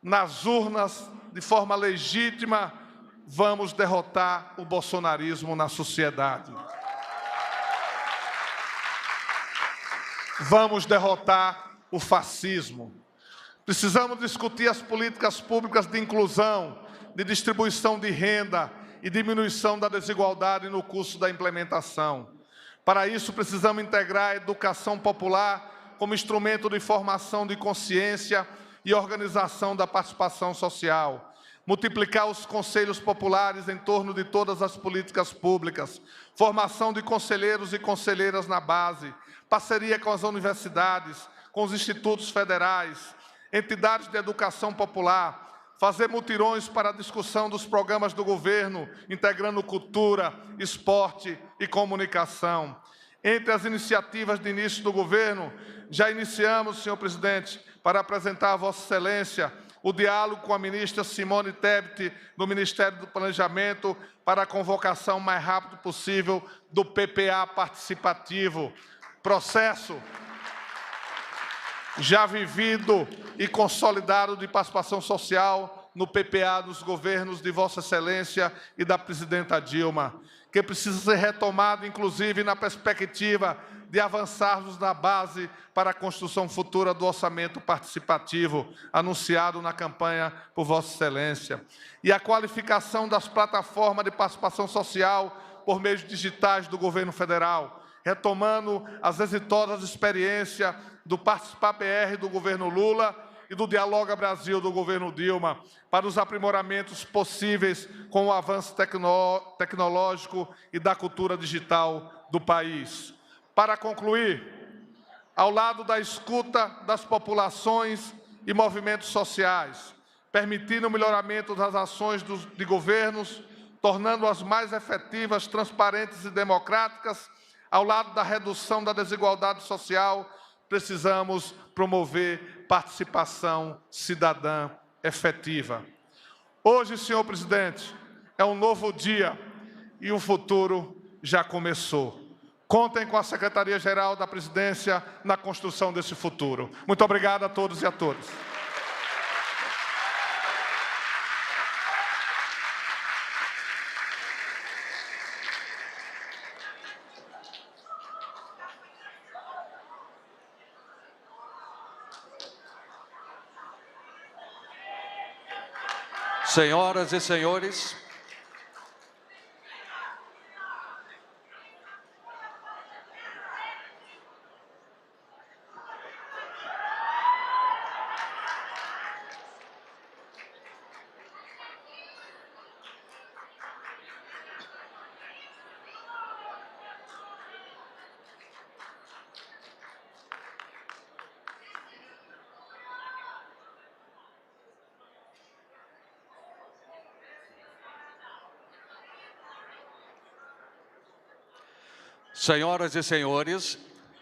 nas urnas de forma legítima, vamos derrotar o bolsonarismo na sociedade. Vamos derrotar o fascismo. Precisamos discutir as políticas públicas de inclusão, de distribuição de renda e diminuição da desigualdade no curso da implementação. Para isso, precisamos integrar a educação popular como instrumento de formação de consciência e organização da participação social. Multiplicar os conselhos populares em torno de todas as políticas públicas, formação de conselheiros e conselheiras na base, parceria com as universidades, com os institutos federais, entidades de educação popular, fazer mutirões para a discussão dos programas do governo, integrando cultura, esporte e comunicação. Entre as iniciativas de início do governo, já iniciamos, senhor presidente, para apresentar a Vossa Excelência o diálogo com a ministra Simone Tebet, do Ministério do Planejamento, para a convocação o mais rápido possível do PPA participativo. Processo já vivido e consolidado de participação social no PPA dos governos de Vossa Excelência e da Presidenta Dilma, que precisa ser retomado, inclusive, na perspectiva de avançarmos na base para a construção futura do orçamento participativo, anunciado na campanha por Vossa Excelência. E a qualificação das plataformas de participação social por meios digitais do governo federal, retomando as exitosas experiências do Participar BR do governo Lula e do Dialoga Brasil do governo Dilma, para os aprimoramentos possíveis com o avanço tecnológico e da cultura digital do país. Para concluir, ao lado da escuta das populações e movimentos sociais, permitindo o melhoramento das ações de governos, tornando-as mais efetivas, transparentes e democráticas, ao lado da redução da desigualdade social, precisamos promover participação cidadã efetiva. Hoje, senhor presidente, é um novo dia e o futuro já começou. Contem com a Secretaria-Geral da Presidência na construção desse futuro. Muito obrigado a todos e a todas. Senhoras e senhores, senhoras e senhores,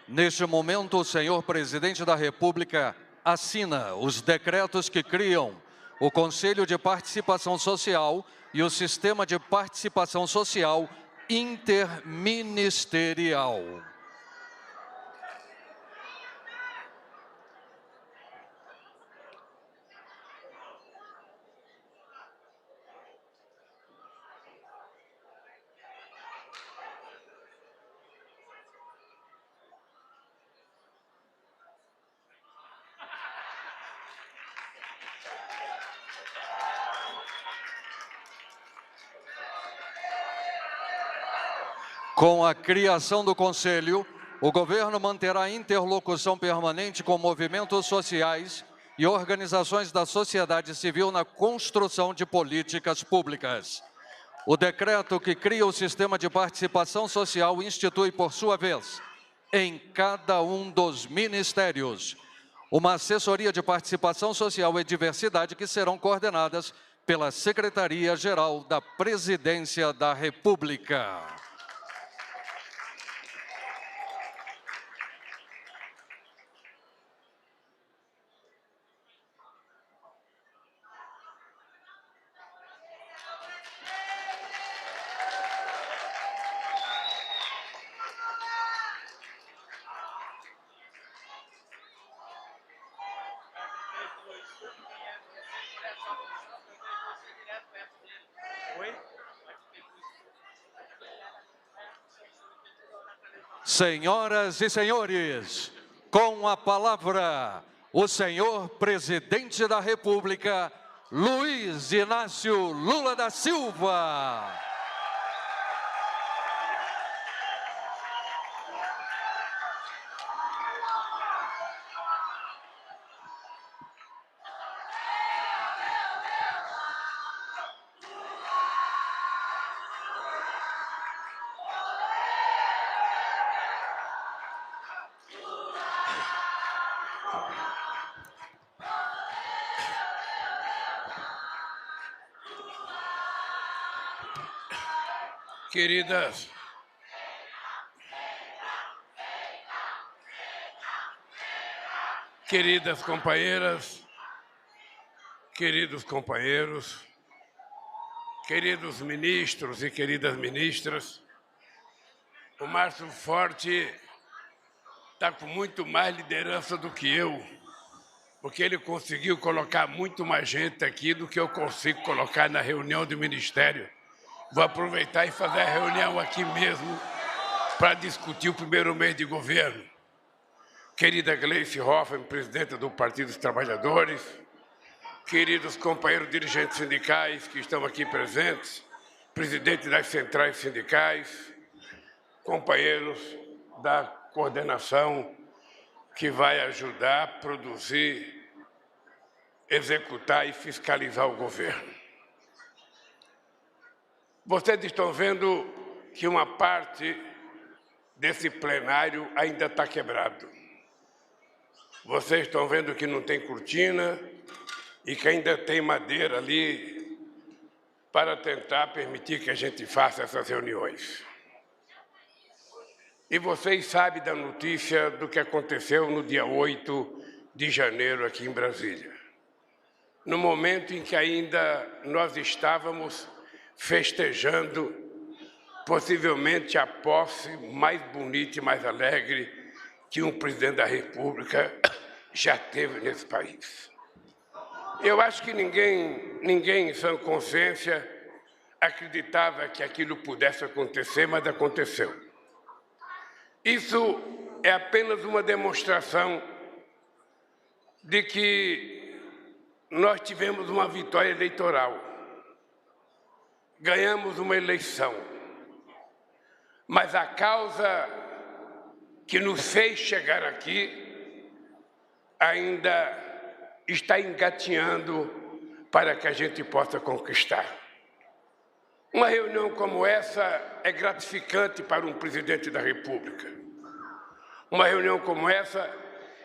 neste momento o senhor presidente da República assina os decretos que criam o Conselho de Participação Social e o Sistema de Participação Social Interministerial. Com a criação do Conselho, o governo manterá interlocução permanente com movimentos sociais e organizações da sociedade civil na construção de políticas públicas. O decreto que cria o sistema de participação social institui, por sua vez, em cada um dos ministérios, uma assessoria de participação social e diversidade que serão coordenadas pela Secretaria-Geral da Presidência da República. Senhoras e senhores, com a palavra, o senhor presidente da República, Luiz Inácio Lula da Silva. Queridas companheiras, queridos companheiros, queridos ministros e queridas ministras, o Márcio Forte está com muito mais liderança do que eu, porque ele conseguiu colocar muito mais gente aqui do que eu consigo colocar na reunião do Ministério. Vou aproveitar e fazer a reunião aqui mesmo para discutir o primeiro mês de governo. Querida Gleice Hoffmann, presidenta do Partido dos Trabalhadores, queridos companheiros dirigentes sindicais que estão aqui presentes, presidente das centrais sindicais, companheiros da coordenação que vai ajudar a produzir, executar e fiscalizar o governo. Vocês estão vendo que uma parte desse plenário ainda está quebrado. Vocês estão vendo que não tem cortina e que ainda tem madeira ali para tentar permitir que a gente faça essas reuniões. E vocês sabem da notícia do que aconteceu no dia 8 de janeiro aqui em Brasília. No momento em que ainda nós estávamos festejando possivelmente a posse mais bonita e mais alegre que um presidente da República já teve nesse país. Eu acho que ninguém em sã consciência acreditava que aquilo pudesse acontecer, mas aconteceu. Isso é apenas uma demonstração de que nós tivemos uma vitória eleitoral. Ganhamos uma eleição, mas a causa que nos fez chegar aqui ainda está engatinhando para que a gente possa conquistar. Uma reunião como essa é gratificante para um presidente da República. Uma reunião como essa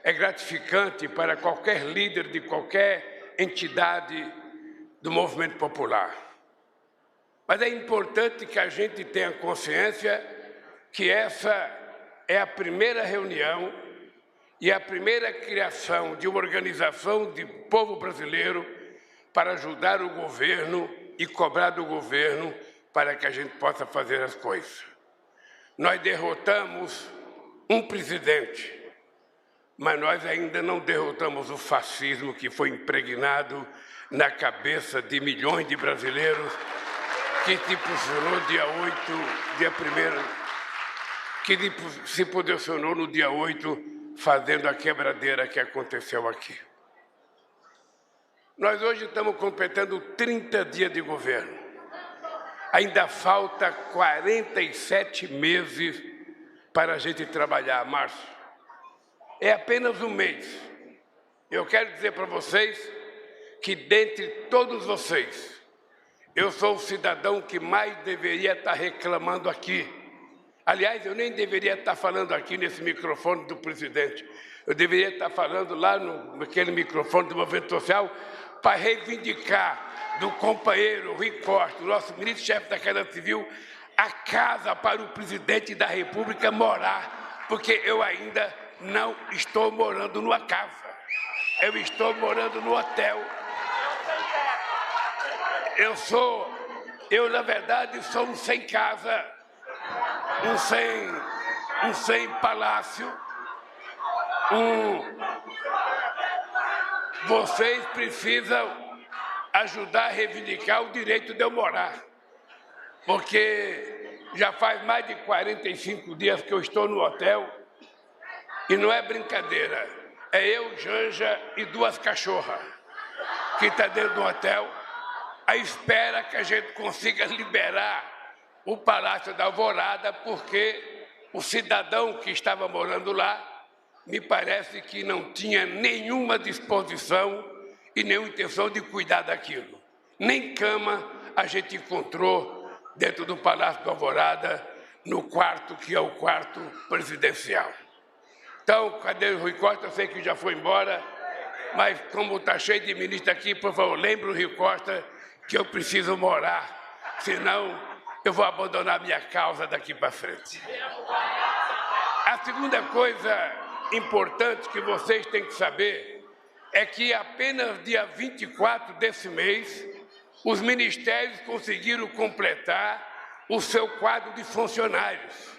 é gratificante para qualquer líder de qualquer entidade do movimento popular. Mas é importante que a gente tenha consciência que essa é a primeira reunião e a primeira criação de uma organização de povo brasileiro para ajudar o governo e cobrar do governo para que a gente possa fazer as coisas. Nós derrotamos um presidente, mas nós ainda não derrotamos o fascismo que foi impregnado na cabeça de milhões de brasileiros que se posicionou se posicionou no dia 8, fazendo a quebradeira que aconteceu aqui. Nós hoje estamos completando 30 dias de governo. Ainda falta 47 meses para a gente trabalhar, Márcio. É apenas um mês. Eu quero dizer para vocês que, dentre todos vocês, eu sou o cidadão que mais deveria estar reclamando aqui. Aliás, eu nem deveria estar falando aqui nesse microfone do presidente. Eu deveria estar falando lá naquele microfone do Movimento Social para reivindicar do companheiro Rui Costa, o nosso ministro-chefe da Casa Civil, a casa para o presidente da República morar, porque eu ainda não estou morando numa casa. Eu estou morando no hotel. Eu, na verdade, sou um sem casa, um sem palácio, Vocês precisam ajudar a reivindicar o direito de eu morar, porque já faz mais de 45 dias que eu estou no hotel e não é brincadeira, é eu, Janja e 2 cachorras que estão dentro do hotel à espera que a gente consiga liberar o Palácio da Alvorada, porque o cidadão que estava morando lá, me parece que não tinha nenhuma disposição e nenhuma intenção de cuidar daquilo. Nem cama a gente encontrou dentro do Palácio da Alvorada, no quarto que é o quarto presidencial. Então, cadê o Rui Costa? Eu sei que já foi embora, mas como está cheio de ministro aqui, por favor, lembre o Rui Costa que eu preciso morar, senão eu vou abandonar minha causa daqui para frente. A segunda coisa importante que vocês têm que saber é que apenas dia 24 desse mês, os ministérios conseguiram completar o seu quadro de funcionários.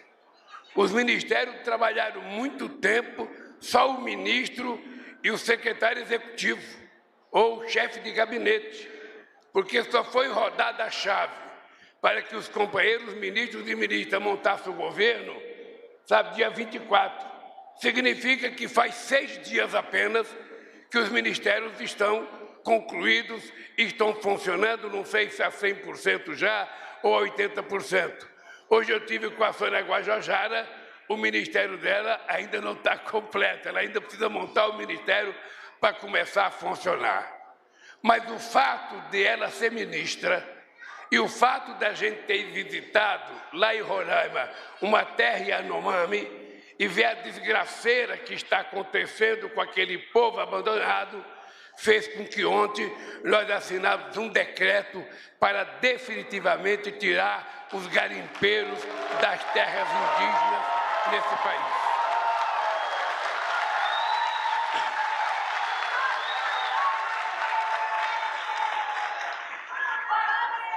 Os ministérios trabalharam muito tempo, só o ministro e o secretário executivo, ou o chefe de gabinete, porque só foi rodada a chave para que os companheiros ministros e ministras montassem o governo, sabe, dia 24. Significa que faz 6 dias apenas que os ministérios estão concluídos e estão funcionando, não sei se a 100% já ou a 80%. Hoje eu tive com a Sônia Guajajara, o ministério dela ainda não está completo, ela ainda precisa montar o ministério para começar a funcionar. Mas o fato de ela ser ministra e o fato da gente ter visitado lá em Roraima uma terra Yanomami e ver a desgraceira que está acontecendo com aquele povo abandonado, fez com que ontem nós assinássemos um decreto para definitivamente tirar os garimpeiros das terras indígenas nesse país.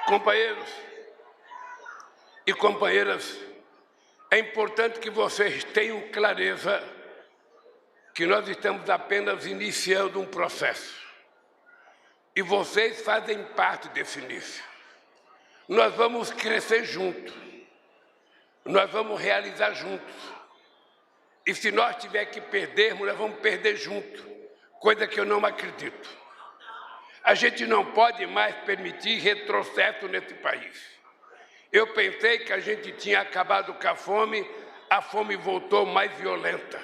Companheiros e companheiras, é importante que vocês tenham clareza que nós estamos apenas iniciando um processo. E vocês fazem parte desse início. Nós vamos crescer juntos. Nós vamos realizar juntos. E se nós tivermos que perdermos, nós vamos perder juntos. Coisa que eu não acredito. A gente não pode mais permitir retrocesso nesse país. Eu pensei que a gente tinha acabado com a fome voltou mais violenta.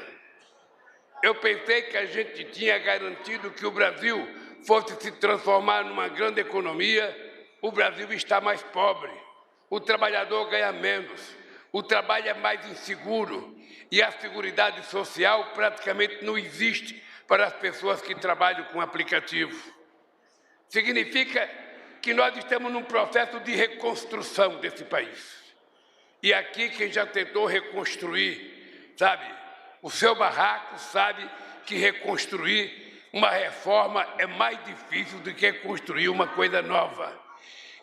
Eu pensei que a gente tinha garantido que o Brasil fosse se transformar numa grande economia, o Brasil está mais pobre, o trabalhador ganha menos, o trabalho é mais inseguro e a seguridade social praticamente não existe para as pessoas que trabalham com aplicativo. Significa que nós estamos num processo de reconstrução desse país. E aqui quem já tentou reconstruir, sabe, o seu barraco sabe que reconstruir uma reforma é mais difícil do que construir uma coisa nova.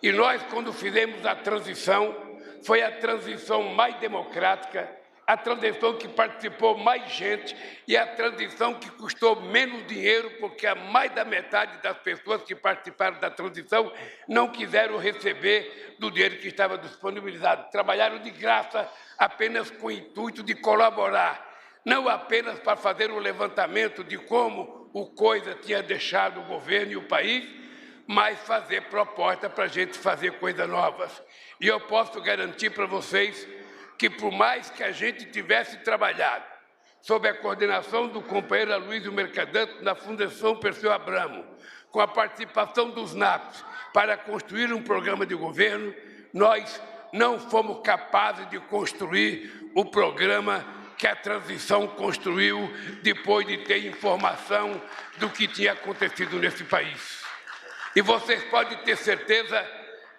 E nós, quando fizemos a transição, foi a transição mais democrática, a transição que participou mais gente e a transição que custou menos dinheiro, porque a mais da metade das pessoas que participaram da transição não quiseram receber do dinheiro que estava disponibilizado. Trabalharam de graça apenas com o intuito de colaborar, não apenas para fazer um levantamento de como o Coisa tinha deixado o governo e o país, mas fazer proposta para a gente fazer coisas novas. E eu posso garantir para vocês que, por mais que a gente tivesse trabalhado sob a coordenação do companheiro Aloysio Mercadante na Fundação Perseu Abramo, com a participação dos NAPs, para construir um programa de governo, nós não fomos capazes de construir o programa que a transição construiu depois de ter informação do que tinha acontecido nesse país. E vocês podem ter certeza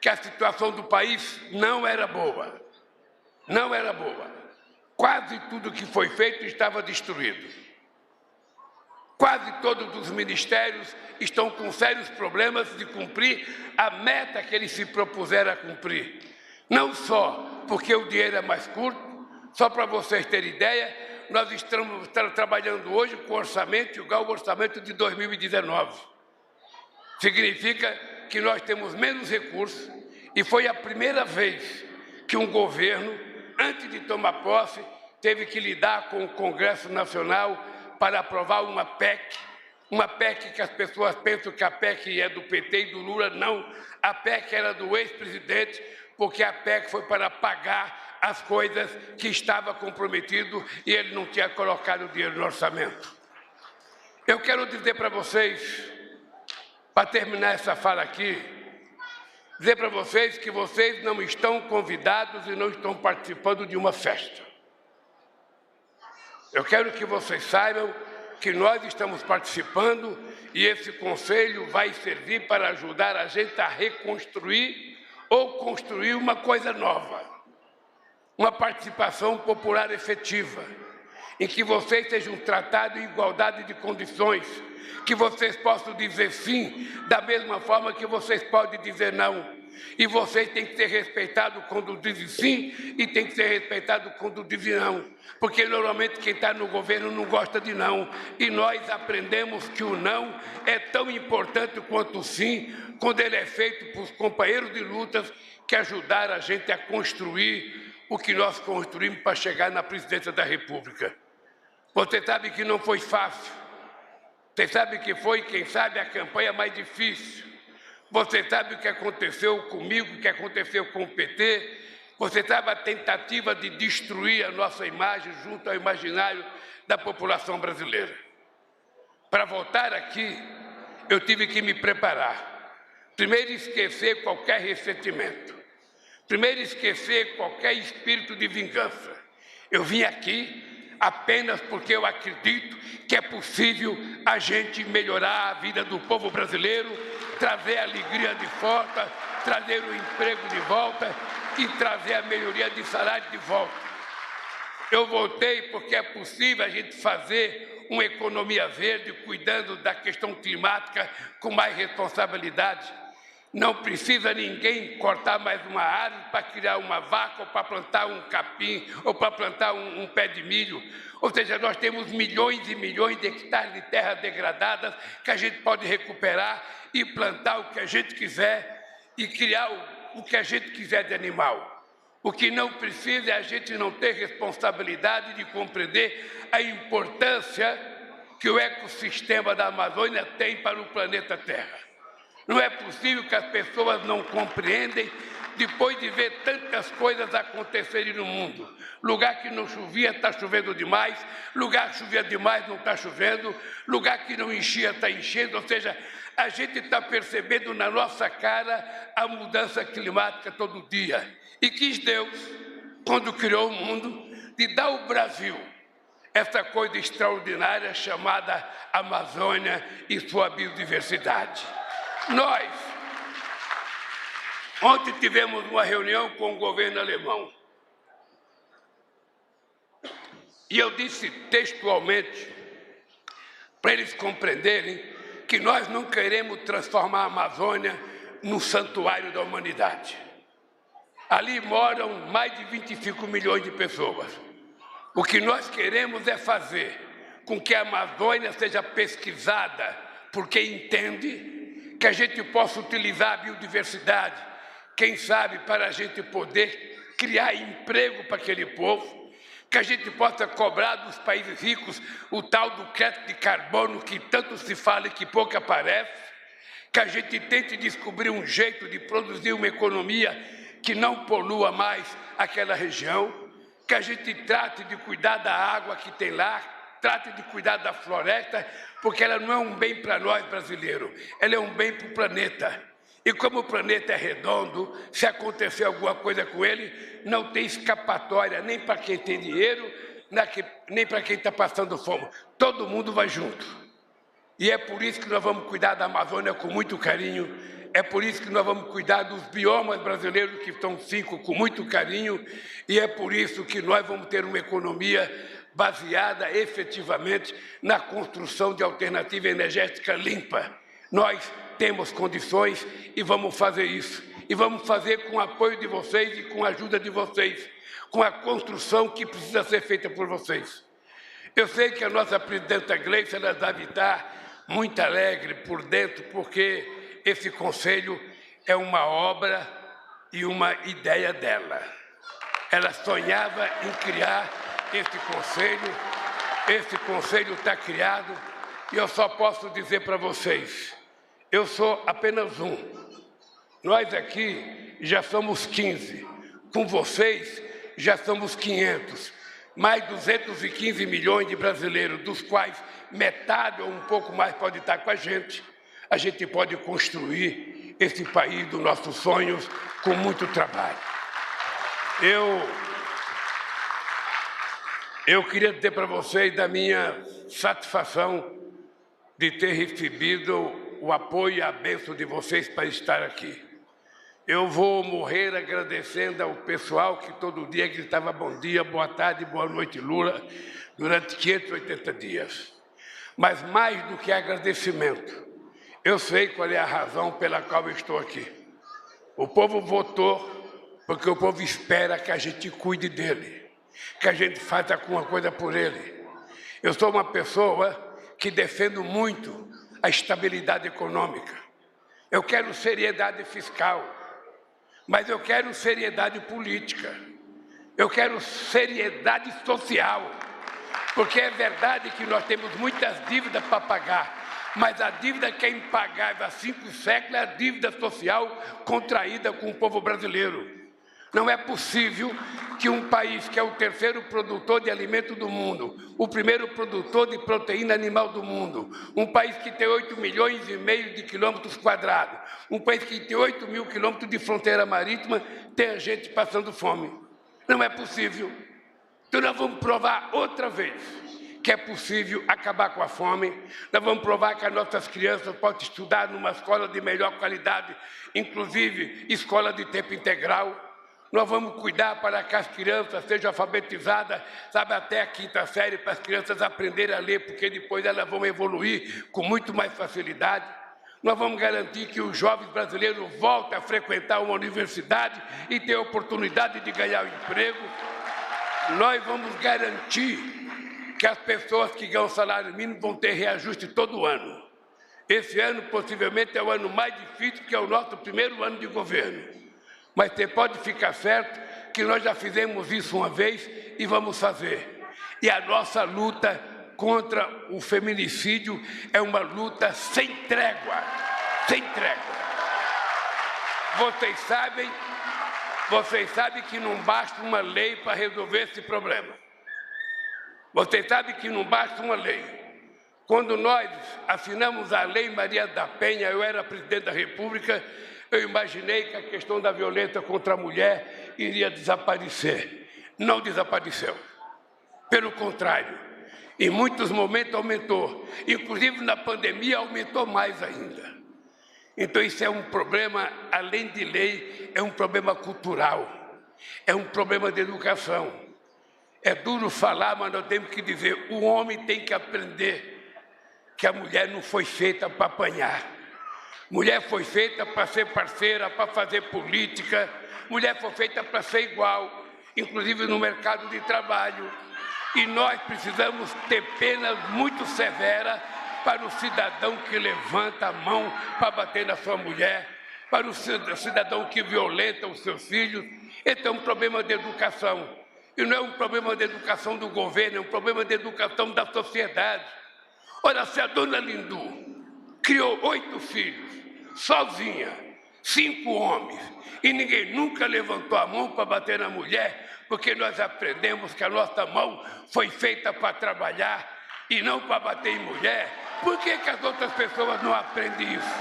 que a situação do país não era boa. Não era boa. Quase tudo que foi feito estava destruído. Quase todos os ministérios estão com sérios problemas de cumprir a meta que eles se propuseram a cumprir. Não só porque o dinheiro é mais curto, só para vocês terem ideia, nós estamos trabalhando hoje com orçamento igual ao orçamento de 2019. Significa que nós temos menos recursos e foi a primeira vez que um governo, antes de tomar posse, teve que lidar com o Congresso Nacional para aprovar uma PEC que as pessoas pensam que a PEC é do PT e do Lula. Não, a PEC era do ex-presidente, porque a PEC foi para pagar as coisas que estava comprometido e ele não tinha colocado o dinheiro no orçamento. Eu quero dizer para vocês, para terminar essa fala aqui, dizer para vocês que vocês não estão convidados e não estão participando de uma festa. Eu quero que vocês saibam que nós estamos participando e esse conselho vai servir para ajudar a gente a reconstruir ou construir uma coisa nova, uma participação popular efetiva, em que vocês sejam tratados em igualdade de condições, que vocês possam dizer sim da mesma forma que vocês podem dizer não. E vocês têm que ser respeitados quando dizem sim e têm que ser respeitados quando dizem não. Porque normalmente quem está no governo não gosta de não. E nós aprendemos que o não é tão importante quanto o sim, quando ele é feito por companheiros de lutas que ajudaram a gente a construir o que nós construímos para chegar na presidência da República. Você sabe que não foi fácil. Você sabe que foi, quem sabe, a campanha mais difícil. Você sabe o que aconteceu comigo, o que aconteceu com o PT. Você sabe a tentativa de destruir a nossa imagem junto ao imaginário da população brasileira. Para voltar aqui, eu tive que me preparar. Primeiro, esquecer qualquer ressentimento. Primeiro, esquecer qualquer espírito de vingança. Eu vim aqui apenas porque eu acredito que é possível a gente melhorar a vida do povo brasileiro, trazer a alegria de volta, trazer o emprego de volta e trazer a melhoria de salário de volta. Eu voltei porque é possível a gente fazer uma economia verde, cuidando da questão climática com mais responsabilidade. Não precisa ninguém cortar mais uma árvore para criar uma vaca, ou para plantar um capim, ou para plantar um pé de milho. Ou seja, nós temos milhões e milhões de hectares de terras degradadas que a gente pode recuperar e plantar o que a gente quiser e criar o que a gente quiser de animal. O que não precisa é a gente não ter responsabilidade de compreender a importância que o ecossistema da Amazônia tem para o planeta Terra. Não é possível que as pessoas não compreendem depois de ver tantas coisas acontecerem no mundo. Lugar que não chovia está chovendo demais, lugar que chovia demais não está chovendo, lugar que não enchia está enchendo, ou seja, a gente está percebendo na nossa cara a mudança climática todo dia. E quis Deus, quando criou o mundo, de dar ao Brasil essa coisa extraordinária chamada Amazônia e sua biodiversidade. Nós, ontem tivemos uma reunião com o governo alemão e eu disse textualmente para eles compreenderem que nós não queremos transformar a Amazônia num santuário da humanidade. Ali moram mais de 25 milhões de pessoas. O que nós queremos é fazer com que a Amazônia seja pesquisada por quem entende, que a gente possa utilizar a biodiversidade, quem sabe, para a gente poder criar emprego para aquele povo, que a gente possa cobrar dos países ricos o tal do crédito de carbono que tanto se fala e que pouco aparece, que a gente tente descobrir um jeito de produzir uma economia que não polua mais aquela região, que a gente trate de cuidar da água que tem lá, trate de cuidar da floresta, porque ela não é um bem para nós brasileiros, ela é um bem para o planeta. E como o planeta é redondo, se acontecer alguma coisa com ele, não tem escapatória, nem para quem tem dinheiro, nem para quem está passando fome. Todo mundo vai junto. E é por isso que nós vamos cuidar da Amazônia com muito carinho, é por isso que nós vamos cuidar dos biomas brasileiros, que estão 5, com muito carinho, e é por isso que nós vamos ter uma economia baseada efetivamente na construção de alternativa energética limpa. Nós temos condições e vamos fazer isso. E vamos fazer com o apoio de vocês e com a ajuda de vocês, com a construção que precisa ser feita por vocês. Eu sei que a nossa presidenta Gleice, ela deve estar muito alegre por dentro, porque esse conselho é uma obra e uma ideia dela. Ela sonhava em criar esse conselho está criado, e eu só posso dizer para vocês, eu sou apenas um. Nós aqui já somos 15, com vocês já somos 500, mais 215 milhões de brasileiros, dos quais metade ou um pouco mais pode estar com a gente. A gente pode construir esse país dos nossos sonhos com muito trabalho. Eu queria dizer para vocês da minha satisfação de ter recebido o apoio e a bênção de vocês para estar aqui. Eu vou morrer agradecendo ao pessoal que todo dia gritava bom dia, boa tarde, boa noite, Lula, durante 580 dias. Mas mais do que agradecimento, eu sei qual é a razão pela qual eu estou aqui. O povo votou porque o povo espera que a gente cuide dele, que a gente faça alguma coisa por ele. Eu sou uma pessoa que defendo muito a estabilidade econômica. Eu quero seriedade fiscal, mas eu quero seriedade política. Eu quero seriedade social, porque é verdade que nós temos muitas dívidas para pagar, mas a dívida que é impagável há 5 séculos é a dívida social contraída com o povo brasileiro. Não é possível que um país que é o 3º produtor de alimento do mundo, o 1º produtor de proteína animal do mundo, um país que tem 8,5 milhões de quilômetros quadrados, um país que tem 8 mil quilômetros de fronteira marítima, tenha gente passando fome. Não é possível. Então nós vamos provar outra vez que é possível acabar com a fome. Nós vamos provar que as nossas crianças podem estudar numa escola de melhor qualidade, inclusive escola de tempo integral. Nós vamos cuidar para que as crianças sejam alfabetizadas, sabe, até a 5ª série, para as crianças aprenderem a ler, porque depois elas vão evoluir com muito mais facilidade. Nós vamos garantir que os jovens brasileiros voltem a frequentar uma universidade e ter a oportunidade de ganhar um emprego. Nós vamos garantir que as pessoas que ganham salário mínimo vão ter reajuste todo ano. Esse ano, possivelmente, é o ano mais difícil, porque é o nosso 1º ano de governo. Mas você pode ficar certo que nós já fizemos isso uma vez e vamos fazer. E a nossa luta contra o feminicídio é uma luta sem trégua. Sem trégua. Vocês sabem que não basta uma lei para resolver esse problema. Vocês sabem que não basta uma lei. Quando nós assinamos a Lei Maria da Penha, eu era presidente da República, eu imaginei que a questão da violência contra a mulher iria desaparecer. Não desapareceu. Pelo contrário, em muitos momentos aumentou. Inclusive na pandemia aumentou mais ainda. Então isso é um problema, além de lei, é um problema cultural. É um problema de educação. É duro falar, mas nós temos que dizer, o homem tem que aprender que a mulher não foi feita para apanhar. Mulher foi feita para ser parceira, para fazer política. Mulher foi feita para ser igual, inclusive no mercado de trabalho. E nós precisamos ter penas muito severas para o cidadão que levanta a mão para bater na sua mulher, para o cidadão que violenta os seus filhos. Esse é um problema de educação. E não é um problema de educação do governo, é um problema de educação da sociedade. Olha, se a dona Lindu criou 8 filhos, sozinha, 5 homens, e ninguém nunca levantou a mão para bater na mulher, porque nós aprendemos que a nossa mão foi feita para trabalhar e não para bater em mulher. Por que as outras pessoas não aprendem isso?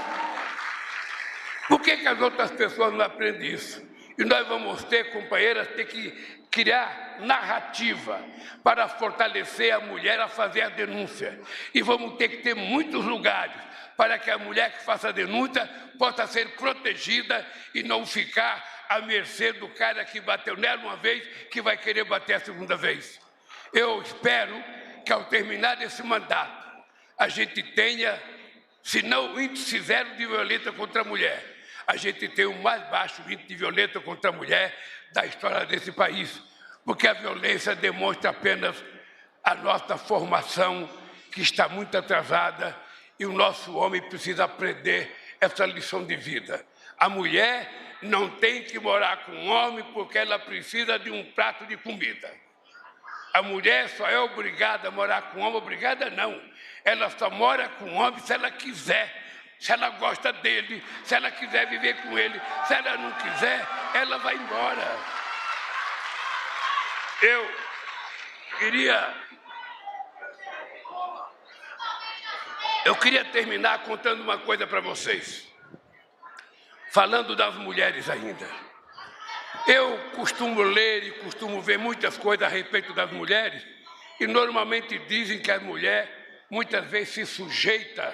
Por que as outras pessoas não aprendem isso? E nós vamos ter, companheiras, ter que criar narrativa para fortalecer a mulher a fazer a denúncia. E vamos ter que ter muitos lugares para que a mulher que faça a denúncia possa ser protegida e não ficar à mercê do cara que bateu nela uma vez, que vai querer bater a segunda vez. Eu espero que ao terminar esse mandato, a gente tenha, se não o índice 0 de violência contra a mulher, a gente tem o mais baixo índice de violência contra a mulher da história desse país, porque a violência demonstra apenas a nossa formação, que está muito atrasada, e o nosso homem precisa aprender essa lição de vida. A mulher não tem que morar com um homem porque ela precisa de um prato de comida. A mulher só é obrigada a morar com um homem, obrigada não. Ela só mora com um homem se ela quiser, se ela gosta dele, se ela quiser viver com ele. Se ela não quiser, ela vai embora. Eu queria terminar contando uma coisa para vocês. Falando das mulheres ainda. Eu costumo ler e costumo ver muitas coisas a respeito das mulheres, e normalmente dizem que a mulher muitas vezes se sujeita,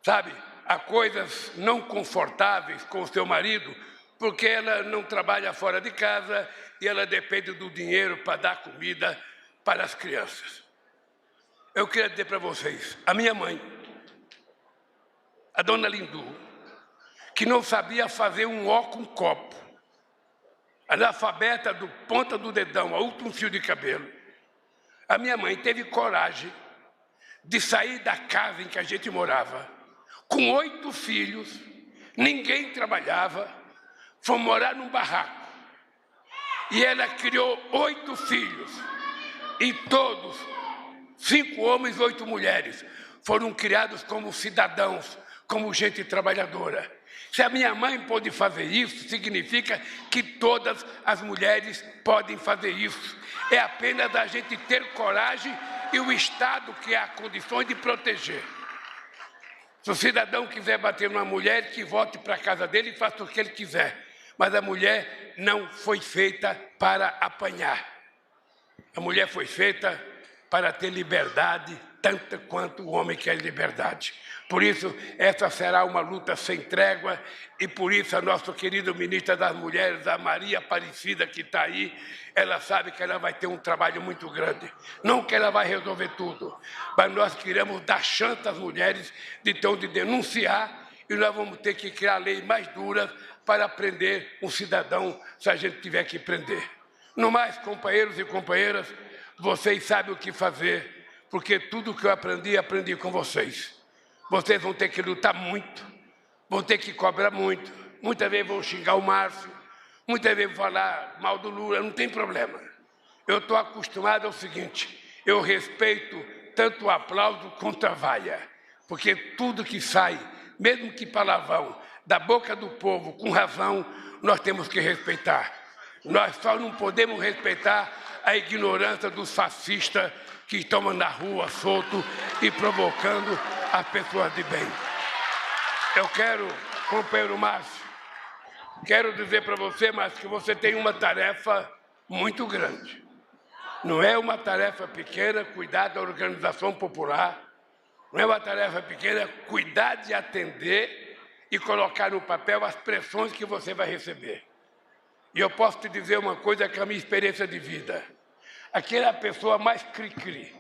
sabe, a coisas não confortáveis com o seu marido, porque ela não trabalha fora de casa e ela depende do dinheiro para dar comida para as crianças. Eu queria dizer para vocês, a minha mãe, a dona Lindu, que não sabia fazer um ó com copo, analfabeta do ponta do dedão ao último fio de cabelo, a minha mãe teve coragem de sair da casa em que a gente morava, com 8 filhos, ninguém trabalhava, foi morar num barraco. E ela criou 8 filhos, e todos, 5 homens e 8 mulheres, foram criados como cidadãos, como gente trabalhadora. Se a minha mãe pôde fazer isso, significa que todas as mulheres podem fazer isso. É apenas a gente ter coragem e o Estado criar condições de proteger. Se o cidadão quiser bater numa mulher, que volte para a casa dele e faça o que ele quiser. Mas a mulher não foi feita para apanhar. A mulher foi feita para ter liberdade, tanto quanto o homem quer liberdade. Por isso, essa será uma luta sem trégua, e por isso a nossa querida ministra das Mulheres, a Maria Aparecida, que está aí, ela sabe que ela vai ter um trabalho muito grande. Não que ela vai resolver tudo, mas nós queremos dar chance às mulheres de denunciar, e nós vamos ter que criar leis mais duras para prender um cidadão, se a gente tiver que prender. No mais, companheiros e companheiras, vocês sabem o que fazer, porque tudo que eu aprendi com vocês. Vocês vão ter que lutar muito, vão ter que cobrar muito. Muitas vezes vão xingar o Márcio, muitas vezes vão falar mal do Lula, não tem problema. Eu estou acostumado ao seguinte, eu respeito tanto o aplauso quanto a vaia, porque tudo que sai, mesmo que palavrão, da boca do povo, com razão, nós temos que respeitar. Nós só não podemos respeitar a ignorância dos fascistas que estão na rua solto e provocando as pessoas de bem. Eu quero, companheiro Márcio, quero dizer para você, Márcio, que você tem uma tarefa muito grande. Não é uma tarefa pequena cuidar da organização popular, não é uma tarefa pequena cuidar de atender e colocar no papel as pressões que você vai receber. E eu posso te dizer uma coisa que é a minha experiência de vida. Aquela pessoa mais cri-cri,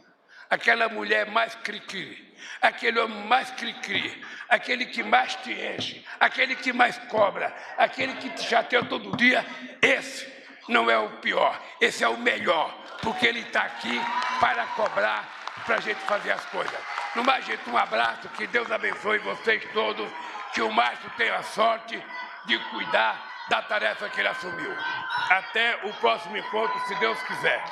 aquela mulher mais cri-cri, aquele homem mais cri-cri, aquele que mais te enche, aquele que mais cobra, aquele que te chateia todo dia, esse não é o pior, esse é o melhor, porque ele está aqui para cobrar, para a gente fazer as coisas. No mais, gente, um abraço, que Deus abençoe vocês todos, que o Márcio tenha a sorte de cuidar da tarefa que ele assumiu. Até o próximo encontro, se Deus quiser.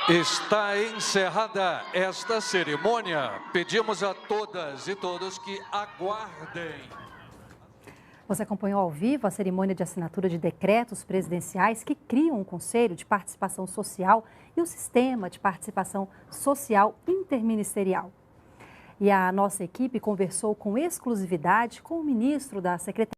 Está encerrada esta cerimônia. Pedimos a todas e todos que aguardem. Você acompanhou ao vivo a cerimônia de assinatura de decretos presidenciais que criam um Conselho de Participação Social e o Sistema de Participação Social Interministerial. E a nossa equipe conversou com exclusividade com o ministro da Secretaria